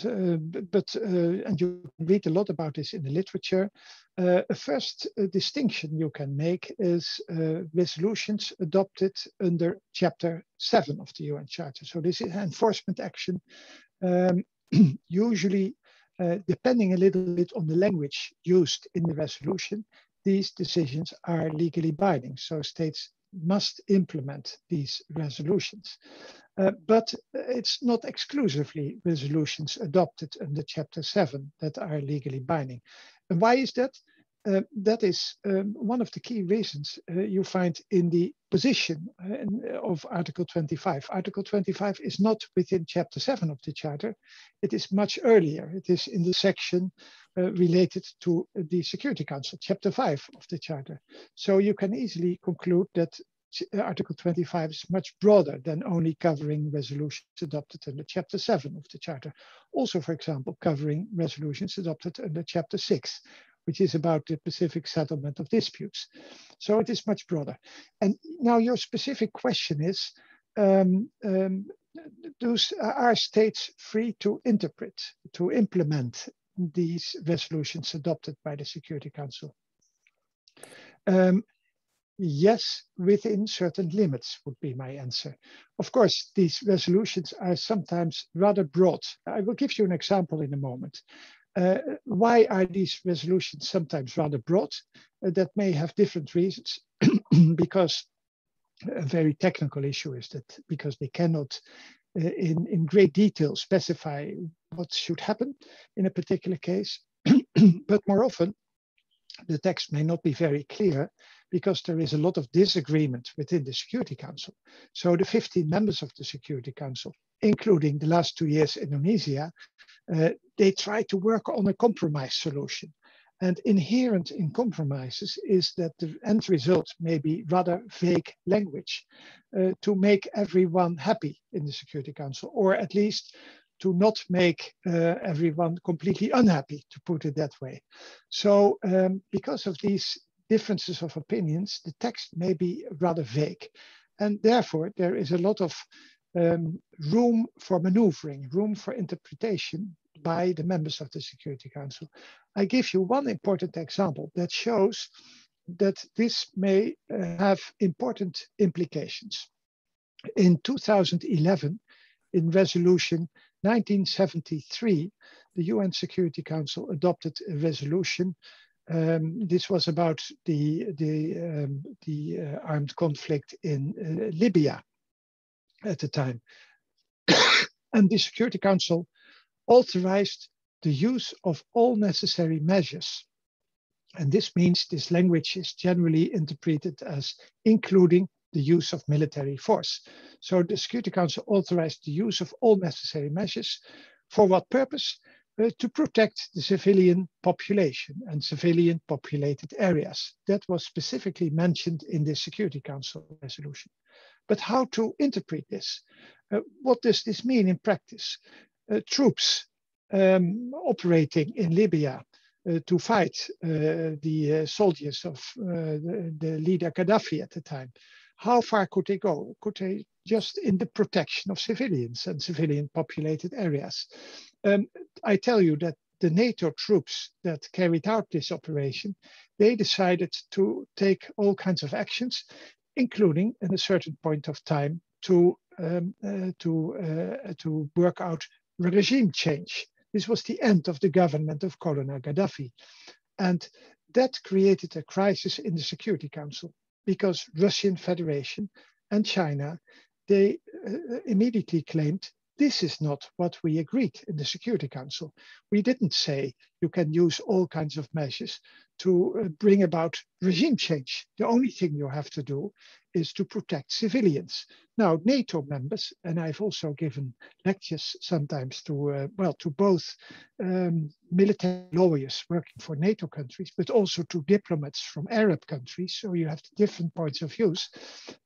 you can read a lot about this in the literature. A first distinction you can make is resolutions adopted under Chapter 7 of the UN Charter. So this is enforcement action. Usually, depending a little bit on the language used in the resolution, these decisions are legally binding. So states must implement these resolutions. But it's not exclusively resolutions adopted under Chapter 7 that are legally binding. And why is that? That is one of the key reasons you find in the position of Article 25. Article 25 is not within Chapter 7 of the Charter. It is much earlier. It is in the section related to the Security Council, Chapter 5 of the Charter. So you can easily conclude that Article 25 is much broader than only covering resolutions adopted under Chapter 7 of the Charter. Also, for example, covering resolutions adopted under Chapter 6, which is about the Pacific settlement of disputes. So it is much broader. And now your specific question is, are states free to interpret, to implement these resolutions adopted by the Security Council? Yes, within certain limits would be my answer. Of course, these resolutions are sometimes rather broad. I will give you an example in a moment. Why are these resolutions sometimes rather broad? That may have different reasons, because a very technical issue is that because they cannot in great detail specify what should happen in a particular case, but more often the text may not be very clear because there is a lot of disagreement within the Security Council. So the 15 members of the Security Council, including the last 2 years Indonesia, they try to work on a compromise solution. And inherent in compromises is that the end result may be rather vague language to make everyone happy in the Security Council, or at least to not make everyone completely unhappy, to put it that way. So because of these differences of opinions, the text may be rather vague. And therefore, there is a lot of room for maneuvering, room for interpretation by the members of the Security Council. I give you one important example that shows that this may have important implications. In 2011, in resolution 1973, the UN Security Council adopted a resolution. This was about the armed conflict in Libya at the time. And the Security Council authorized the use of all necessary measures. And this means this language is generally interpreted as including the use of military force. So the Security Council authorized the use of all necessary measures. For what purpose? To protect the civilian population and civilian populated areas. That was specifically mentioned in the Security Council resolution. But how to interpret this? What does this mean in practice? Troops operating in Libya to fight the soldiers of the leader Gaddafi at the time. How far could they go? Could they just in the protection of civilians and civilian populated areas? I tell you that the NATO troops that carried out this operation, they decided to take all kinds of actions, including at a certain point of time to work out regime change. This was the end of the government of Colonel Gaddafi. And that created a crisis in the Security Council because Russian Federation and China, they immediately claimed this is not what we agreed in the Security Council. We didn't say you can use all kinds of measures to bring about regime change. The only thing you have to do is to protect civilians. Now, NATO members, and I've also given lectures sometimes to both military lawyers working for NATO countries, but also to diplomats from Arab countries. So you have different points of views.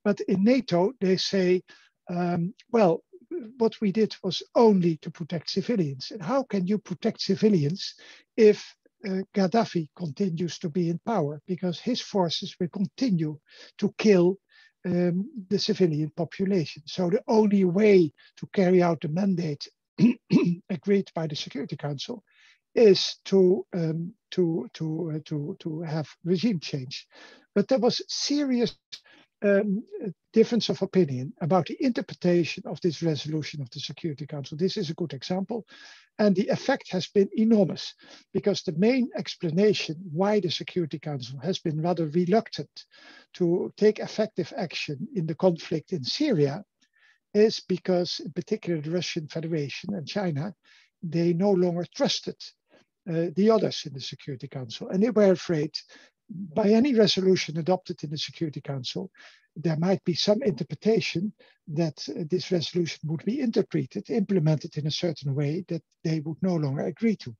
But in NATO, they say, well, what we did was only to protect civilians. And how can you protect civilians if Gaddafi continues to be in power? Because his forces will continue to kill the civilian population. So the only way to carry out the mandate agreed by the Security Council is to have regime change. But there was serious difference of opinion about the interpretation of this resolution of the Security Council. This is a good example. And the effect has been enormous because the main explanation why the Security Council has been rather reluctant to take effective action in the conflict in Syria is because, in particular, the Russian Federation and China, they no longer trusted the others in the Security Council. And they were afraid by any resolution adopted in the Security Council, there might be some interpretation that this resolution would be implemented in a certain way that they would no longer agree to.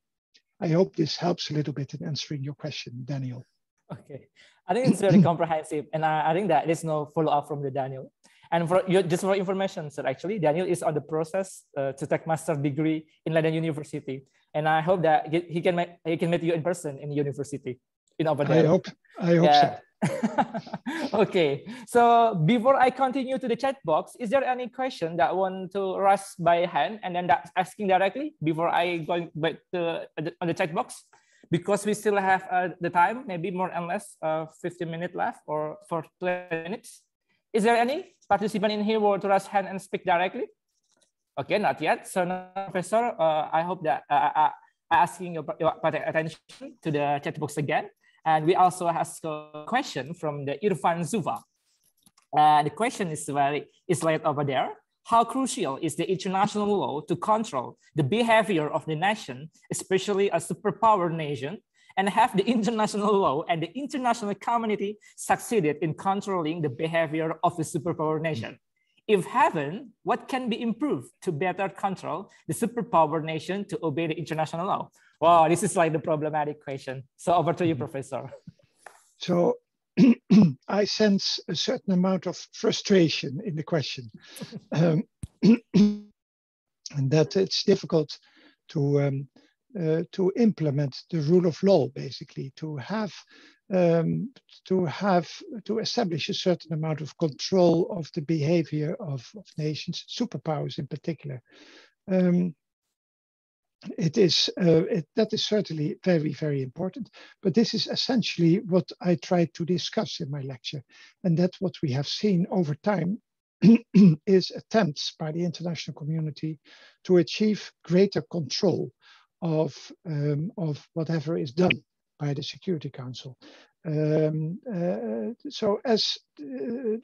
I hope this helps a little bit in answering your question, Daniel. Okay, I think it's very comprehensive, and I think that there's no follow-up from the Daniel. And for just for information, sir, actually, Daniel is on the process to take master's degree in Leiden University, and I hope that he can meet you in person in university. Over there. I hope so. Okay, so before I continue to the chat box, is there any question that want to raise by hand and then that's asking directly before I go back to on the chat box? Because we still have the time, maybe more and less 15 minutes left or for 20 minutes. Is there any participant in here who want to raise hand and speak directly? Okay, not yet. So now, Professor, I hope that I asking your attention to the chat box again. And we also ask a question from the Irfan Zuva. The question is laid over there. How crucial is the international law to control the behavior of the nation, especially a superpower nation, and have the international law and the international community succeeded in controlling the behavior of the superpower nation? If haven't, what can be improved to better control the superpower nation to obey the international law? Wow, this is like the problematic question. So over to you, Professor. So I sense a certain amount of frustration in the question, and that it's difficult to implement the rule of law, basically, to establish a certain amount of control of the behavior of nations, superpowers in particular. That is certainly very, very important, but this is essentially what I tried to discuss in my lecture. And that's what we have seen over time is attempts by the international community to achieve greater control of whatever is done by the Security Council. So as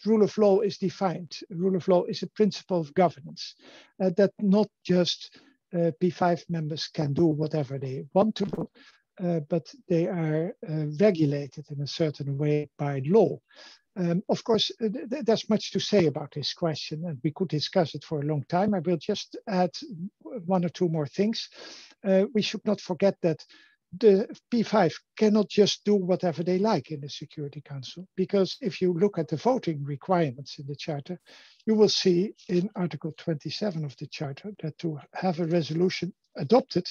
rule of law is defined, rule of law is a principle of governance that not just P5 members can do whatever they want to do, but they are regulated in a certain way by law. Of course, there's much to say about this question, and we could discuss it for a long time. I will just add one or two more things. We should not forget that the P5 cannot just do whatever they like in the Security Council, because if you look at the voting requirements in the Charter, you will see in Article 27 of the Charter that to have a resolution adopted,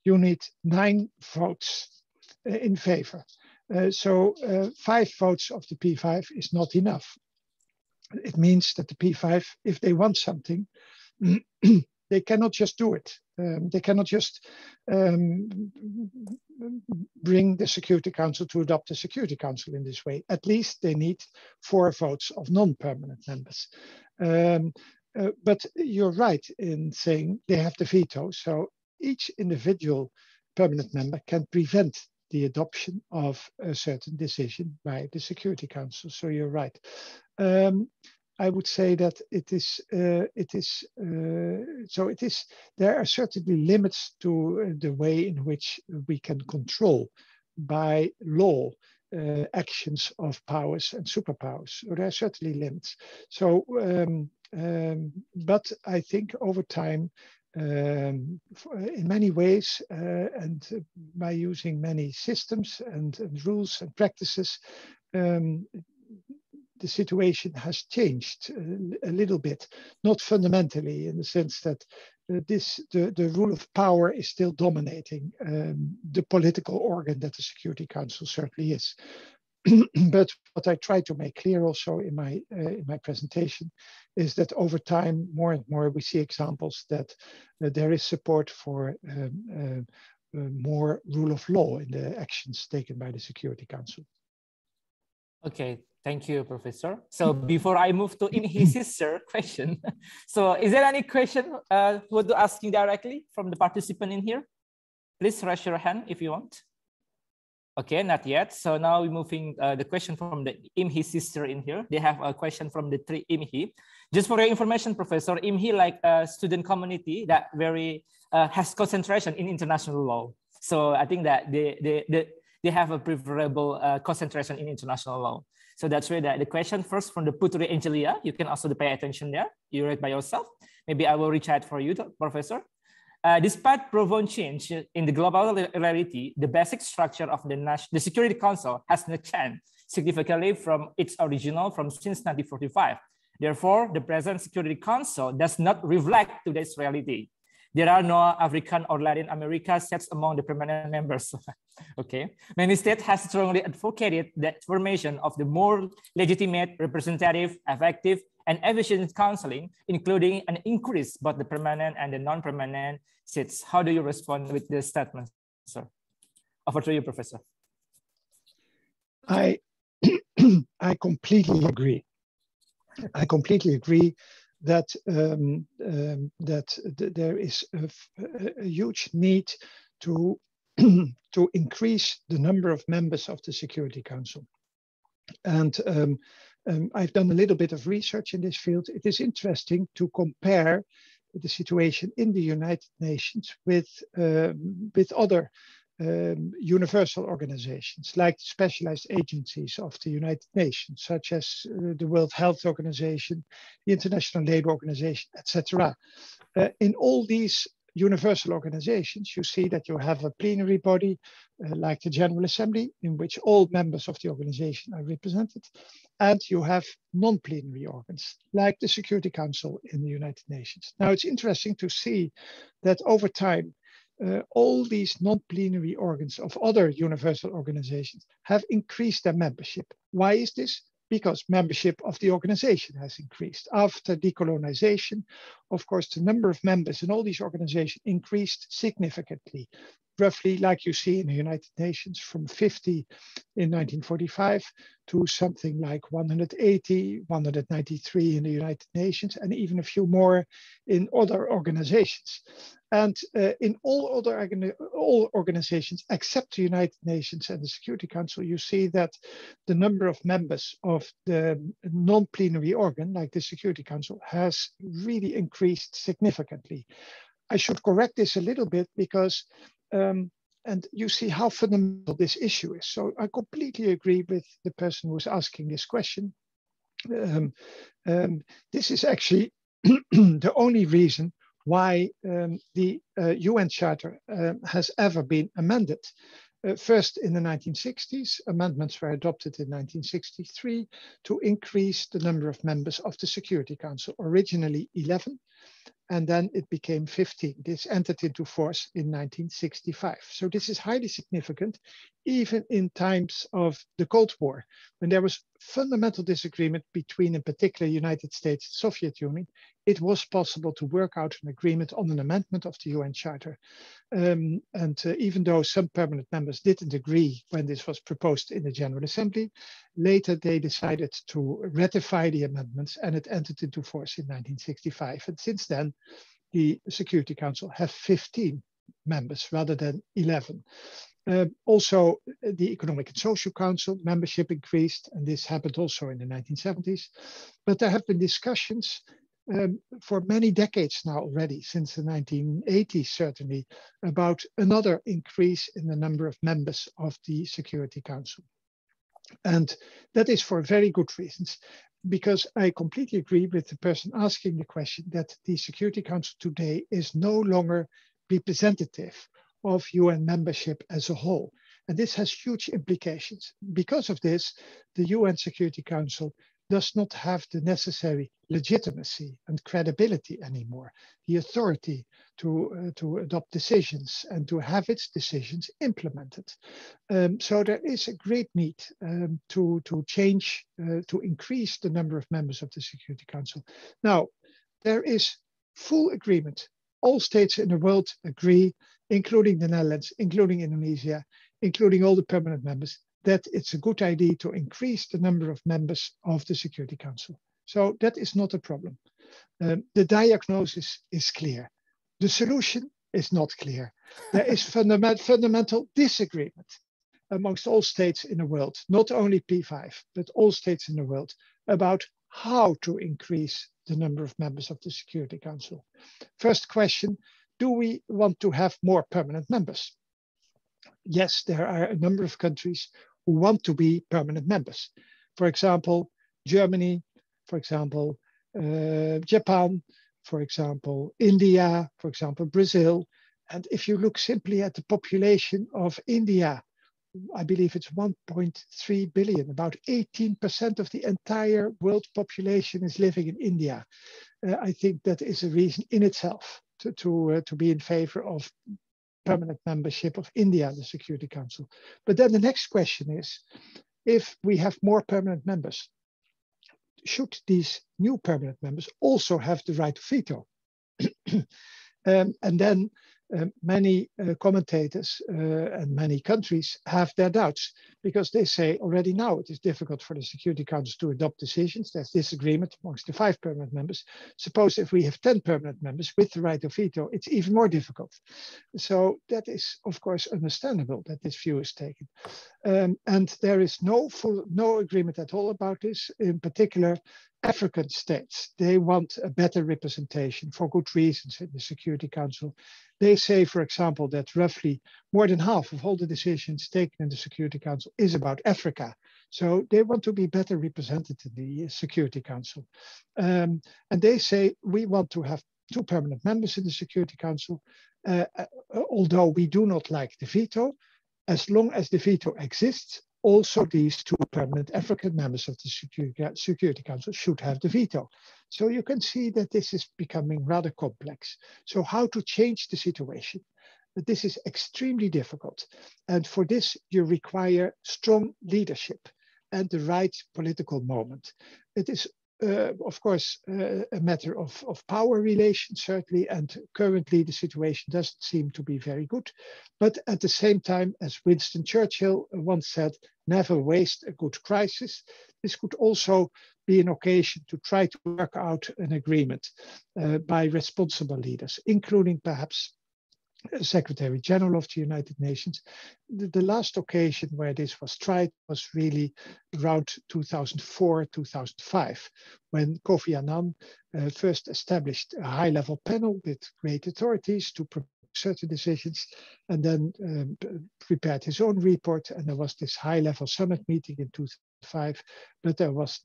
you need 9 votes in favor. So 5 votes of the P5 is not enough. It means that the P5, if they want something, they cannot just do it. They cannot just bring the Security Council to adopt the Security Council in this way. At least they need 4 votes of non-permanent members. But you're right in saying they have the veto. So each individual permanent member can prevent the adoption of a certain decision by the Security Council. So you're right. I would say that there are certainly limits to the way in which we can control by law actions of powers and superpowers. So there are certainly limits. So, but I think over time, in many ways, and by using many systems and rules and practices, the situation has changed a little bit, not fundamentally, in the sense that the rule of power is still dominating the political organ that the Security Council certainly is. But what I try to make clear also in my presentation is that over time, more and more, we see examples that there is support for more rule of law in the actions taken by the Security Council. Okay, thank you, Professor. So before I move to his sister question, so is there any question who want to asking directly from the participant in here? Please raise your hand if you want. Okay, not yet. So now we're moving the question from the IMHI sister in here. They have a question from the 3 IMHI. Just for your information, Professor, IMHI like a student community that very has concentration in international law. So I think that they have a preferable concentration in international law. So that's where the question first from the Putri Angelia. You can also pay attention there. You read by yourself. Maybe I will reach out for you, Professor. Despite profound change in the global reality, the basic structure of the Security Council has not changed significantly from its original since 1945. Therefore, the present Security Council does not reflect today's reality. There are no African or Latin America states among the permanent members. Okay, many states have strongly advocated the formation of the more legitimate, representative, effective, and efficient counseling, including an increase both the permanent and the non-permanent seats. How do you respond with this statement, sir? Over to you, Professor. I completely agree. I completely agree that there is a huge need to increase the number of members of the Security Council. And I've done a little bit of research in this field. It is interesting to compare the situation in the United Nations with other universal organizations, like specialized agencies of the United Nations, such as the World Health Organization, the International Labour Organization, etc. In all these universal organizations, you see that you have a plenary body like the General Assembly, in which all members of the organization are represented, and you have non-plenary organs like the Security Council in the United Nations. Now, it's interesting to see that over time, all these non-plenary organs of other universal organizations have increased their membership. Why is this? Because membership of the organization has increased. After decolonization, of course, the number of members in all these organizations increased significantly. Roughly, like you see in the United Nations, from 50 in 1945 to something like 180, 193 in the United Nations, and even a few more in other organizations. And in all organizations except the United Nations and the Security Council, you see that the number of members of the non-plenary organ, like the Security Council, has really increased significantly. I should correct this a little bit because and you see how fundamental this issue is. So I completely agree with the person who's asking this question. This is actually the only reason why the UN Charter has ever been amended. First in the 1960s, amendments were adopted in 1963 to increase the number of members of the Security Council, originally 11. And then it became 15. This entered into force in 1965. So this is highly significant, even in times of the Cold War, when there was fundamental disagreement between, in particular, United States and Soviet Union. It was possible to work out an agreement on an amendment of the UN Charter. Even though some permanent members didn't agree when this was proposed in the General Assembly, later they decided to ratify the amendments and it entered into force in 1965. And since then, the Security Council has 15 members rather than 11. Also, the Economic and Social Council membership increased, and this happened also in the 1970s. But there have been discussions for many decades now already, since the 1980s certainly, about another increase in the number of members of the Security Council. And that is for very good reasons, because I completely agree with the person asking the question that the Security Council today is no longer representative of UN membership as a whole. And this has huge implications. Because of this, the UN Security Council does not have the necessary legitimacy and credibility anymore, the authority to adopt decisions and to have its decisions implemented. So there is a great need to change, to increase the number of members of the Security Council. Now, there is full agreement. All states in the world agree, including the Netherlands, including Indonesia, including all the permanent members, that it's a good idea to increase the number of members of the Security Council. So that is not a problem. The diagnosis is clear. The solution is not clear. There is fundamental disagreement amongst all states in the world, not only P5, but all states in the world, about how to increase the number of members of the Security Council. First question, do we want to have more permanent members? Yes, there are a number of countries who want to be permanent members. For example, Germany, for example, Japan, for example, India, for example, Brazil. And if you look simply at the population of India, I believe it's 1.3 billion, about 18% of the entire world population is living in India. I think that is a reason in itself to be in favor of permanent membership of India in the Security Council. But then the next question is, if we have more permanent members, should these new permanent members also have the right of veto? And then many commentators and many countries have their doubts, because they say already now it is difficult for the Security Council to adopt decisions. There's disagreement amongst the 5 permanent members. Suppose if we have 10 permanent members with the right of veto, it's even more difficult. So that is, of course, understandable that this view is taken. And there is no agreement at all about this. In particular, African states, they want a better representation for good reasons in the Security Council. They say, for example, that roughly more than half of all the decisions taken in the Security Council is about Africa. So they want to be better represented in the Security Council. And they say we want to have two permanent members in the Security Council, although we do not like the veto. As long as the veto exists, also these two permanent African members of the Security Council should have the veto. So you can see that this is becoming rather complex. So how to change the situation? But this is extremely difficult. And for this, you require strong leadership and the right political moment. It is, of course, a matter of power relations, certainly, and currently the situation doesn't seem to be very good. But at the same time, as Winston Churchill once said, never waste a good crisis. This could also be an occasion to try to work out an agreement by responsible leaders, including perhaps Secretary General of the United Nations. The last occasion where this was tried was really around 2004, 2005, when Kofi Annan first established a high-level panel with great authorities to propose certain decisions, and then prepared his own report. And there was this high-level summit meeting in 2005, but it was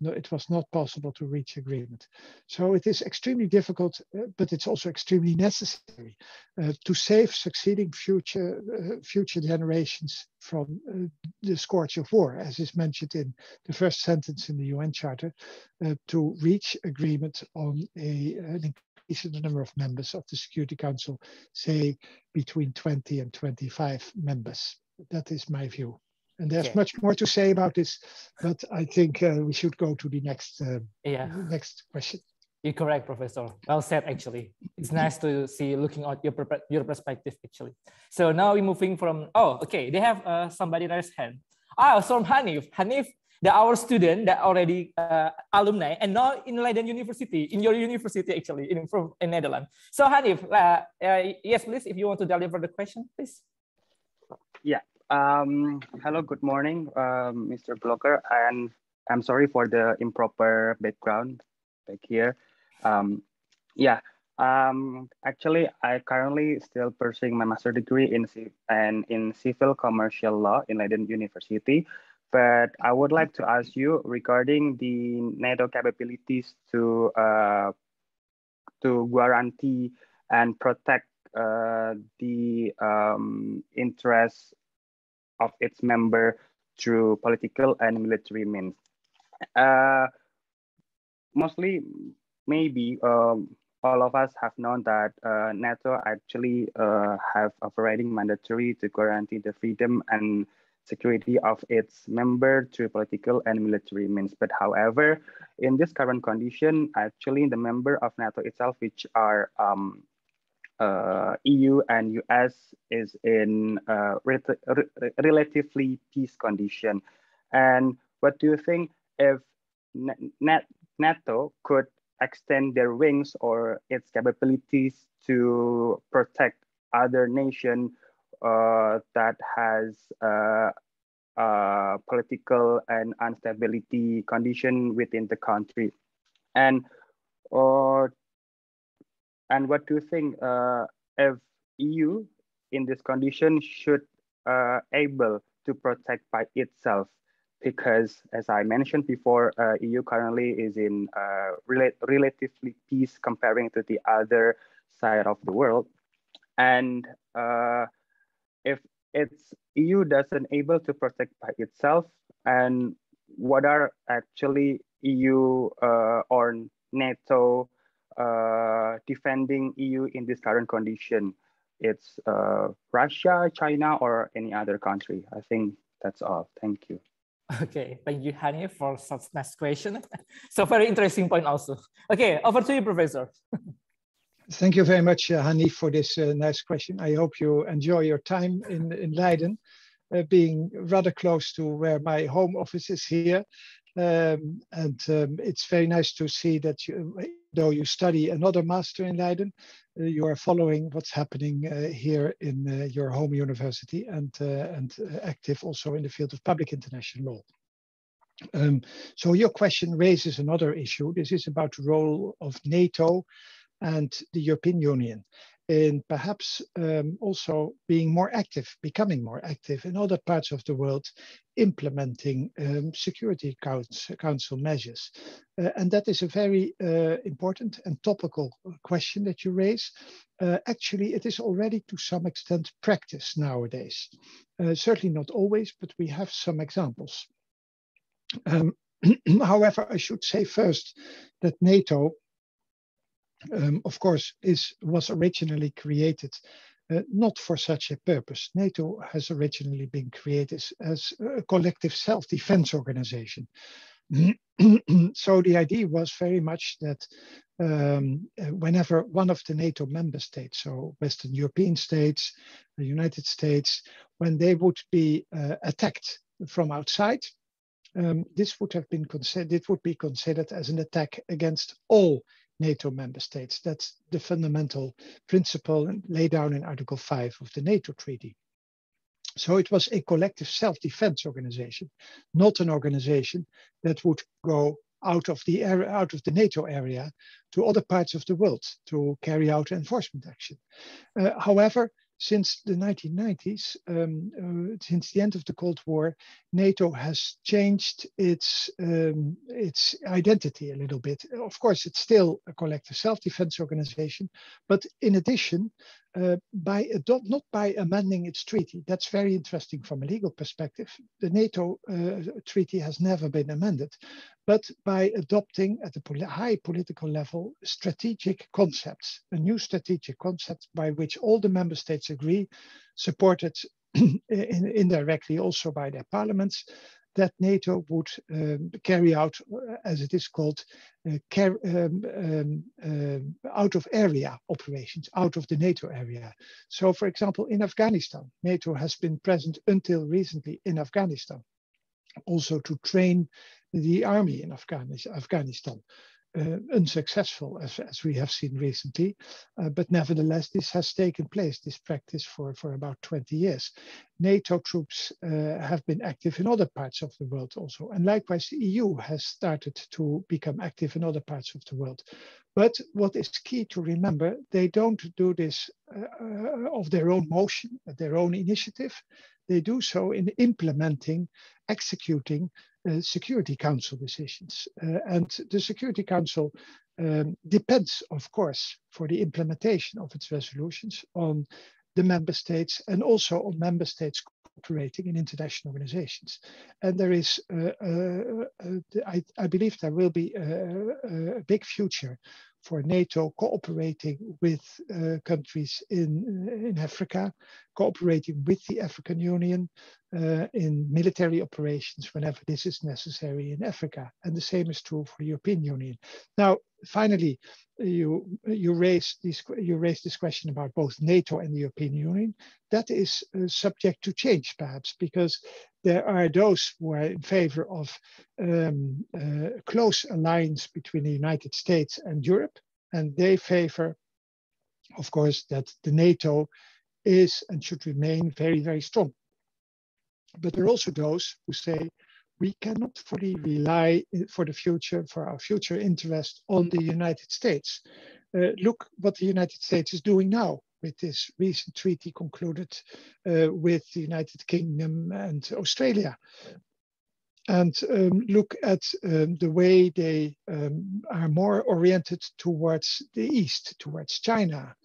not possible to reach agreement. So it is extremely difficult, but it's also extremely necessary to save succeeding future generations from the scourge of war, as is mentioned in the first sentence in the UN Charter, to reach agreement on an increase in the number of members of the Security Council, say between 20 and 25 members. That is my view. And there's much more to say about this, but I think we should go to the next next question. You're correct, Professor. Well said, actually. It's nice to see looking at your perspective, actually. So now we're moving from, oh, okay, they have somebody raised hand. Ah, so Hanif. Hanif, our student that already alumni, and now in Leiden University, in your university, actually, in Netherlands. So Hanif, yes, please, if you want to deliver the question, please. Yeah. Hello, good morning, Mr. Blokker, and I'm sorry for the improper background back here. Actually, I currently still pursuing my master degree in civil commercial law in Leiden University, but I would like to ask you regarding the NATO capabilities to guarantee and protect the interests of its member through political and military means. Mostly, maybe all of us have known that NATO actually have operating mandatory to guarantee the freedom and security of its member through political and military means. But however, in this current condition, actually the member of NATO itself, which are EU and US, is in relatively peace condition. And what do you think if NATO could extend their wings or its capabilities to protect other nation that has political and instability condition within the country? And what do you think if EU in this condition should able to protect by itself? Because as I mentioned before, EU currently is in relatively peace comparing to the other side of the world. And if it's EU doesn't able to protect by itself, and what are actually EU or NATO defending EU in this current condition? It's Russia, China, or any other country? I think that's all. Thank you. Okay, thank you, Hanif, for such nice question. So very interesting point also. Okay, over to you, Professor. Thank you very much, Hanif, for this nice question. I hope you enjoy your time in Leiden, being rather close to where my home office is here. It's very nice to see that though you study another master in Leiden, you are following what's happening here in your home university and active also in the field of public international law. So your question raises another issue. This is about the role of NATO and the European Union. in perhaps also being more active, becoming more active in other parts of the world, implementing Security Council measures. And that is a very important and topical question that you raise. Actually, it is already to some extent practice nowadays. Certainly not always, but we have some examples. However, I should say first that NATO, of course, was originally created not for such a purpose. NATO has originally been created as a collective self-defense organization. So the idea was very much that whenever one of the NATO member states, so Western European states, the United States, when they would be attacked from outside, this would have been considered, it would be considered as an attack against all NATO member states. That's the fundamental principle laid down in Article 5 of the NATO Treaty. So it was a collective self-defense organization, not an organization that would go out of the area, out of the NATO area to other parts of the world to carry out enforcement action. However, since the 1990s, since the end of the Cold War, NATO has changed its identity a little bit. Of course, it's still a collective self-defense organization, but in addition, not by amending its treaty. That's very interesting from a legal perspective. The NATO treaty has never been amended, but by adopting at a high political level strategic concepts, a new strategic concept by which all the member states agree, supported indirectly also by their parliaments, that NATO would carry out, as it is called, out of area operations, out of the NATO area. So, for example, in Afghanistan, NATO has been present until recently in Afghanistan, also to train the army in Afghanistan. Unsuccessful, as we have seen recently, but nevertheless, this has taken place, this practice for about 20 years. NATO troops have been active in other parts of the world also, and likewise the EU has started to become active in other parts of the world. But what is key to remember, they don't do this of their own motion, at their own initiative. They do so in implementing, executing Security Council decisions. And the Security Council depends, of course, for the implementation of its resolutions on the member states and also on member states cooperating in international organizations. And there is, I believe there will be a big future for NATO cooperating with countries in Africa, cooperating with the African Union in military operations whenever this is necessary in Africa. And the same is true for the European Union. Now, finally, you raised this question about both NATO and the European Union. That is subject to change, perhaps, because there are those who are in favor of close alliance between the United States and Europe, and they favor, of course, that the NATO is and should remain very, very strong. But there are also those who say we cannot fully rely for the future, for our future interest, on the United States. Look what the United States is doing now with this recent treaty concluded with the United Kingdom and Australia. And look at the way they are more oriented towards the East, towards China,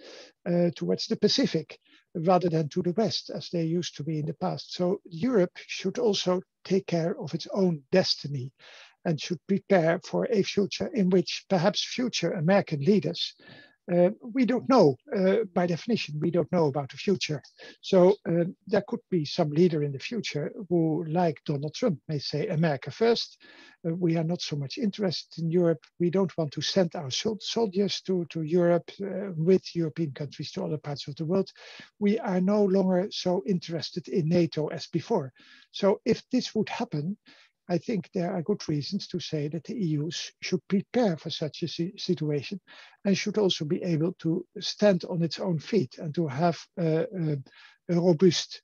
towards the Pacific, rather than to the West, as they used to be in the past. So Europe should also take care of its own destiny and should prepare for a future in which perhaps future American leaders, we don't know, by definition, we don't know about the future. So there could be some leader in the future who, like Donald Trump, may say, America first. We are not so much interested in Europe. We don't want to send our soldiers to Europe with European countries to other parts of the world. We are no longer so interested in NATO as before. So if this would happen, I think there are good reasons to say that the EU should prepare for such a situation and should also be able to stand on its own feet and to have a robust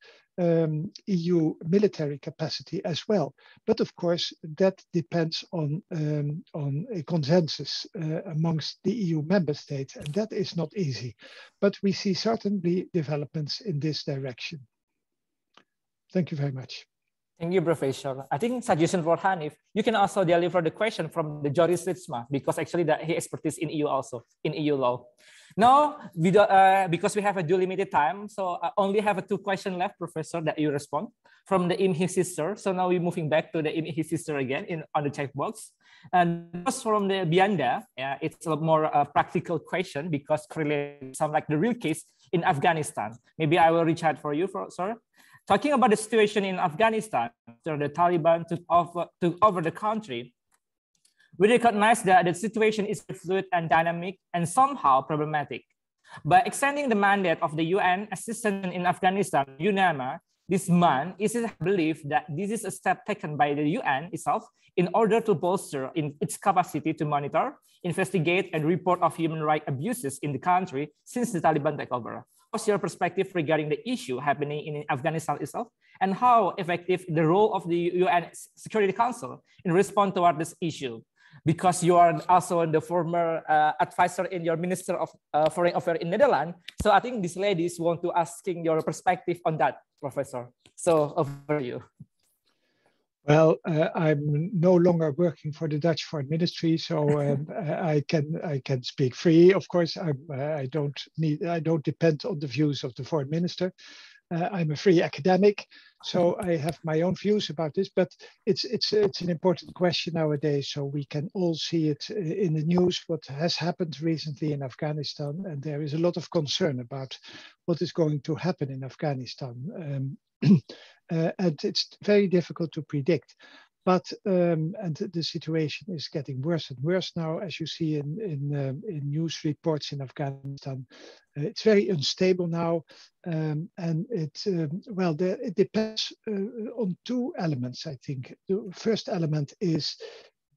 EU military capacity as well. But of course, that depends on a consensus amongst the EU member states, and that is not easy. But we see certainly developments in this direction. Thank you very much. Thank you, Professor. I think suggestion for Hanif, you can also deliver the question from the Joris Ritsma, because actually that he expertise in EU also, in EU law. Now, we do, because we have a due limited time, so I only have 2 questions left, Professor, that you respond from the IMHI sister. So now we're moving back to the IMHI sister again on the checkbox. And just from the Bianda, it's a more practical question because related some like the real case in Afghanistan. Maybe I will reach out for you, sir. Talking about the situation in Afghanistan after the Taliban took over the country, we recognize that the situation is fluid and dynamic and somehow problematic. By extending the mandate of the UN assistance in Afghanistan, UNAMA, this month, it is believed that this is a step taken by the UN itself in order to bolster its capacity to monitor, investigate, and report of human rights abuses in the country since the Taliban took over. What's your perspective regarding the issue happening in Afghanistan itself, and how effective the role of the UN Security Council in response toward this issue? Because you are also the former advisor in your Minister of Foreign Affairs in Netherlands, so I think these ladies want to asking your perspective on that, Professor. So over to you. Well, I'm no longer working for the Dutch Foreign Ministry, so I can speak free. Of course, I don't depend on the views of the Foreign Minister. I'm a free academic, so I have my own views about this. But it's an important question nowadays. So we can all see it in the news what has happened recently in Afghanistan, and there is a lot of concern about what is going to happen in Afghanistan. And it's very difficult to predict. But and the situation is getting worse and worse now, as you see in news reports in Afghanistan. It's very unstable now, and it depends on 2 elements. I think the first element is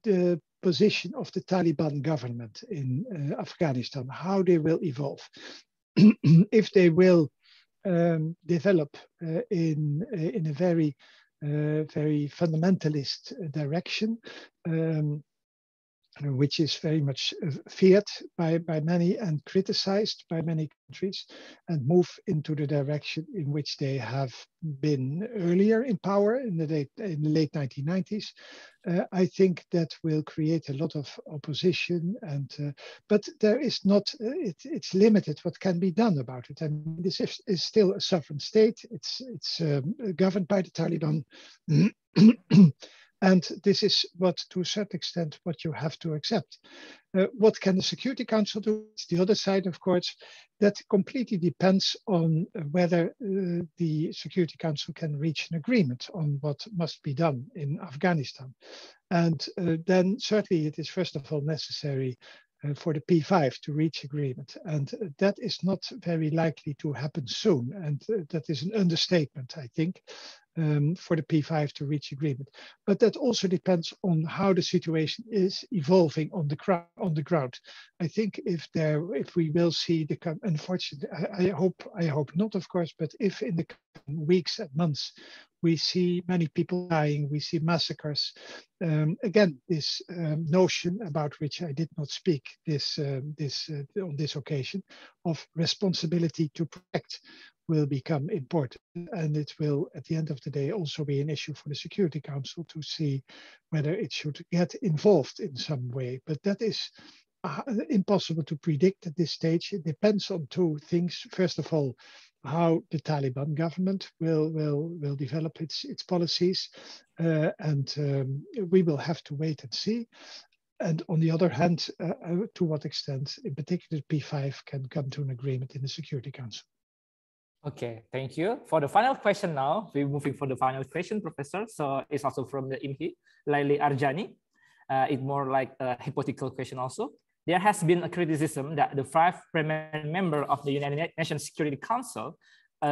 the position of the Taliban government in Afghanistan, how they will evolve, if they will develop in a very fundamentalist direction, which is very much feared by many and criticized by many countries, and move into the direction in which they have been earlier in power in the late 1990s. I think that will create a lot of opposition, but there is not. It's limited what can be done about it. And this is still a sovereign state. It's governed by the Taliban. And this is what, to a certain extent, what you have to accept. What can the Security Council do? It's the other side, of course. That completely depends on whether the Security Council can reach an agreement on what must be done in Afghanistan. And then certainly it is first of all necessary for the P5 to reach agreement. And that is not very likely to happen soon. And that is an understatement, I think. For the P5 to reach agreement. But that also depends on how the situation is evolving on the ground. I think if we will see unfortunately, I hope not, of course, but if in the weeks and months we see many people dying, we see massacres, again, this notion about which I did not speak on this occasion of responsibility to protect will become important, and it will at the end of the day also be an issue for the Security Council to see whether it should get involved in some way. But that is impossible to predict at this stage. It depends on 2 things. First of all, how the Taliban government will develop its policies, and we will have to wait and see. And on the other hand, to what extent, in particular, P5 can come to an agreement in the Security Council. Okay, thank you. For the final question now, we're moving for the final question, Professor. So it's also from the IMHI, Laili Arjani. It's more like a hypothetical question also. There has been a criticism that the 5 permanent members of the United Nations Security Council,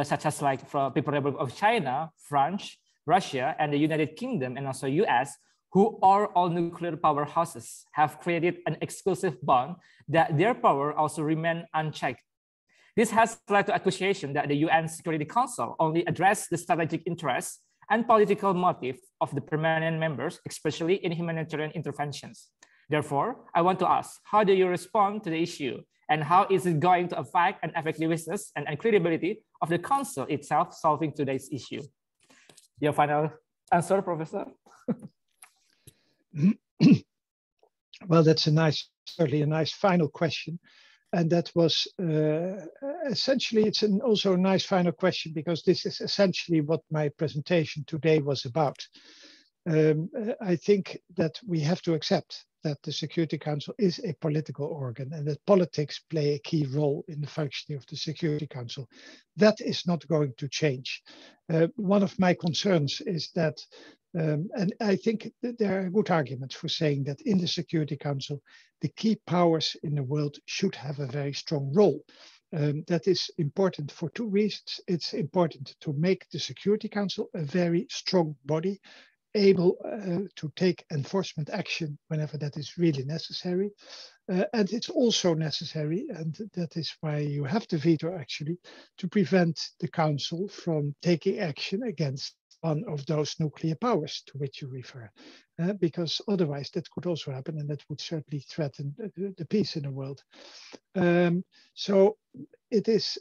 such as like from People's Republic of China, France, Russia, and the United Kingdom, and also US, who are all nuclear powerhouses, have created an exclusive bond that their power also remain unchecked. This has led to accusation that the UN Security Council only addressed the strategic interests and political motive of the permanent members, especially in humanitarian interventions. Therefore, I want to ask, how do you respond to the issue? And how is it going to affect the effectiveness and credibility of the Council itself solving today's issue? Your final answer, Professor? Well, that's certainly a nice final question. And that was essentially, it's also a nice final question, because this is essentially what my presentation today was about. I think that we have to accept that the Security Council is a political organ and that politics play a key role in the functioning of the Security Council. That is not going to change. One of my concerns is that, and I think that there are good arguments for saying that in the Security Council, the key powers in the world should have a very strong role. That is important for two reasons. It's important to make the Security Council a very strong body, able to take enforcement action whenever that is really necessary. And it's also necessary, and that is why you have the veto actually, to prevent the Council from taking action against one of those nuclear powers to which you refer, because otherwise that could also happen, and that would certainly threaten the peace in the world. So it is,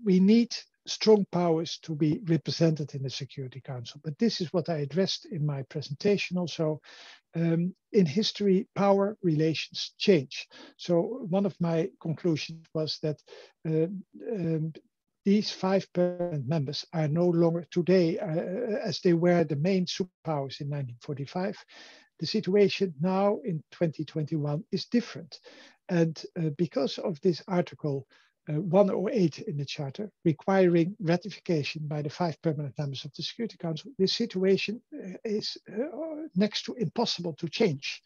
we need strong powers to be represented in the Security Council. But this is what I addressed in my presentation also. In history, power relations change. So one of my conclusions was that these 5 permanent members are no longer today, as they were the main superpowers in 1945. The situation now in 2021 is different. And because of this article 108 in the Charter, requiring ratification by the 5 permanent members of the Security Council, this situation is next to impossible to change.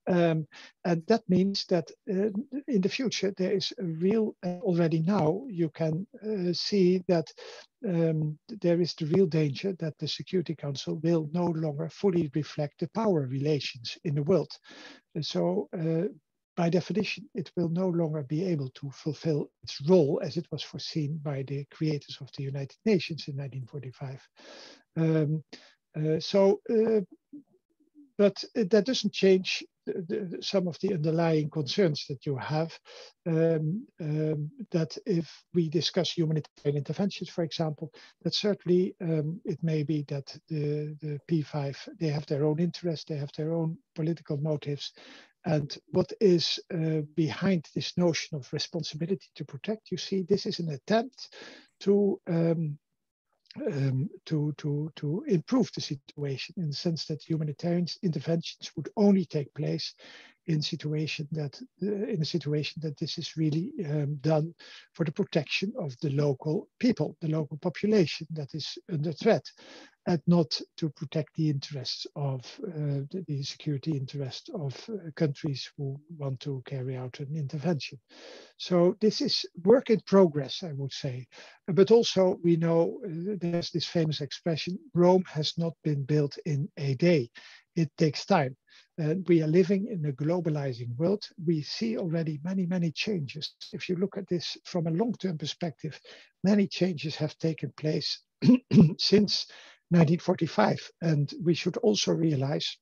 And that means that in the future, there is a real, already now, you can see that there is the real danger that the Security Council will no longer fully reflect the power relations in the world. And so, by definition, it will no longer be able to fulfill its role as it was foreseen by the creators of the United Nations in 1945. But that doesn't change some of the underlying concerns that you have, that if we discuss humanitarian interventions, for example, that certainly it may be that the P5, they have their own interests, they have their own political motives. And what is behind this notion of responsibility to protect, you see, this is an attempt to improve the situation, in the sense that humanitarian interventions would only take place in a situation that this is really done for the protection of the local people, the local population that is under threat, and not to protect the interests of the security interests of countries who want to carry out an intervention. So this is work in progress, I would say. But also we know there's this famous expression, Rome has not been built in a day. It takes time. We are living in a globalizing world. We see already many, many changes. If you look at this from a long-term perspective, many changes have taken place since 1945. And we should also realize,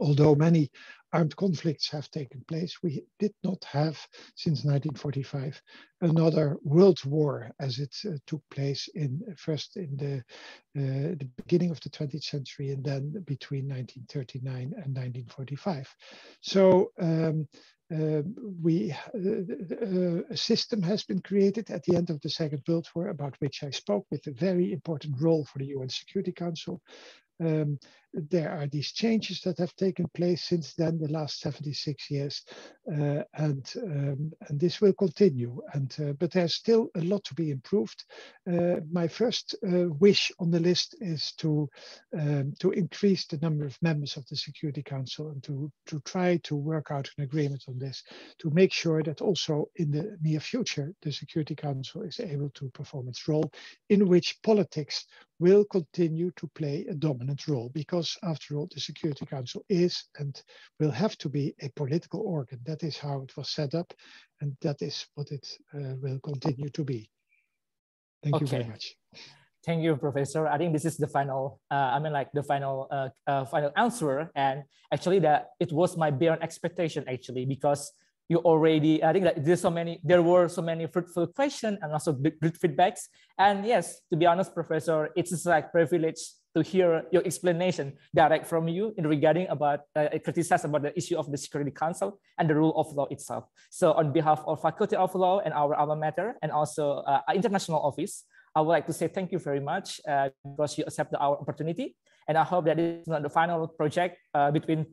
although many armed conflicts have taken place, we did not have, since 1945, another world war as it took place first in the beginning of the 20th century and then between 1939 and 1945. So a system has been created at the end of the Second World War, about which I spoke, with a very important role for the UN Security Council. There are these changes that have taken place since then, the last 76 years, and this will continue. But there's still a lot to be improved. My first wish on the list is to increase the number of members of the Security Council and to try to work out an agreement on this, to make sure that also in the near future, the Security Council is able to perform its role, in which politics will continue to play a dominant role, because after all, the Security Council is and will have to be a political organ. That is how it was set up, and that is what it will continue to be. Thank you very much. Thank you, Professor. I think this is the final, final answer. And actually that it was my beyond expectation actually, because you already, I think that there were so many fruitful questions and also good feedbacks. And yes, to be honest, Professor, it's like privilege to hear your explanation direct from you in regarding about criticize about the issue of the Security Council and the rule of law itself. So on behalf of Faculty of Law and our alma mater and also our international office, I would like to say thank you very much because you accepted our opportunity. And I hope that this is not the final project between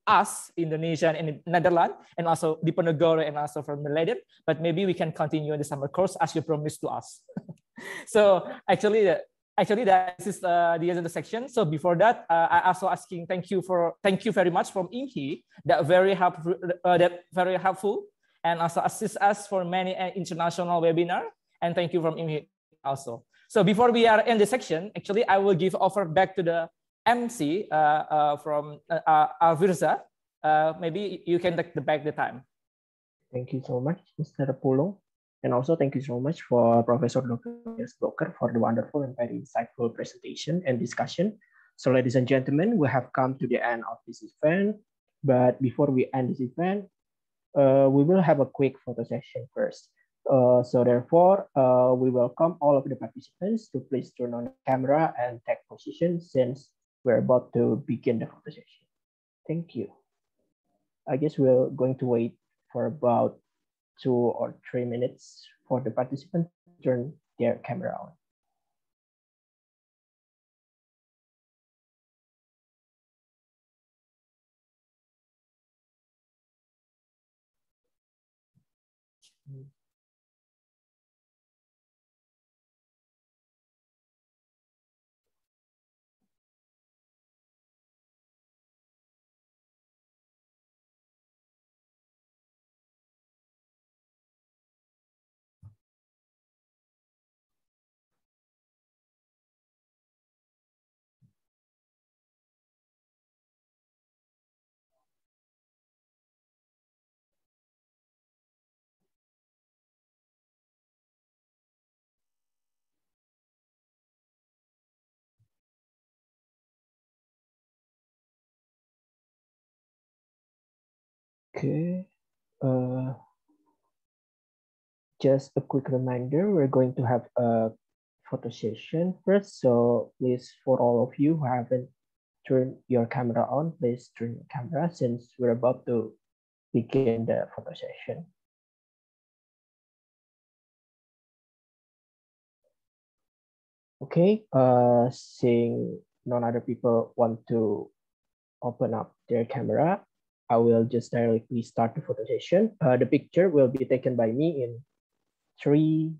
us, Indonesia and Netherlands, and also Diponegoro and also from Leiden, but maybe we can continue in the summer course as you promised to us. So actually that this is the end of the section. So before that, I also asking thank you very much from IMHI that very helpful and also assist us for many international webinar. And thank you from IMHI also. So before we are in the section, actually I will give over back to the MC from Alvirza. Maybe you can take back the time. Thank you so much, Mr. Pulung. And also thank you so much for Professor Dr. Niels Blokker for the wonderful and very insightful presentation and discussion. So ladies and gentlemen, we have come to the end of this event. But before we end this event, we will have a quick photo session first. So therefore, we welcome all of the participants to please turn on the camera and take position since we're about to begin the photo session. Thank you. I guess we're going to wait for about 2 or 3 minutes for the participants to turn their camera on. Okay, just a quick reminder, we're going to have a photo session first. So please, for all of you who haven't turned your camera on, please turn your camera since we're about to begin the photo session. Okay, seeing none other people want to open up their camera, I will just directly start the photo session. The picture will be taken by me in 3,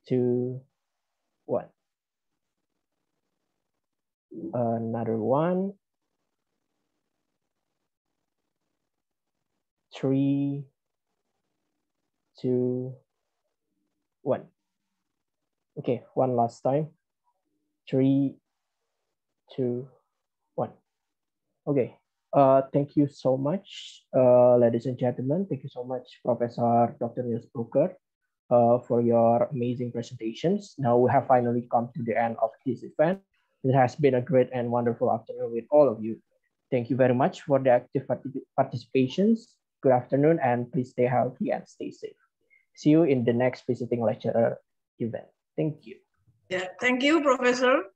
2, 1. Another one. 3, 2, 1. Okay, one last time. 3, 2, 1. Okay. Thank you so much, ladies and gentlemen. Thank you so much, Professor Dr. Niels Blokker, for your amazing presentations. Now we have finally come to the end of this event. It has been a great and wonderful afternoon with all of you. Thank you very much for the active participations. Good afternoon, and please stay healthy and stay safe. See you in the next visiting lecturer event. Thank you. Yeah, thank you, Professor.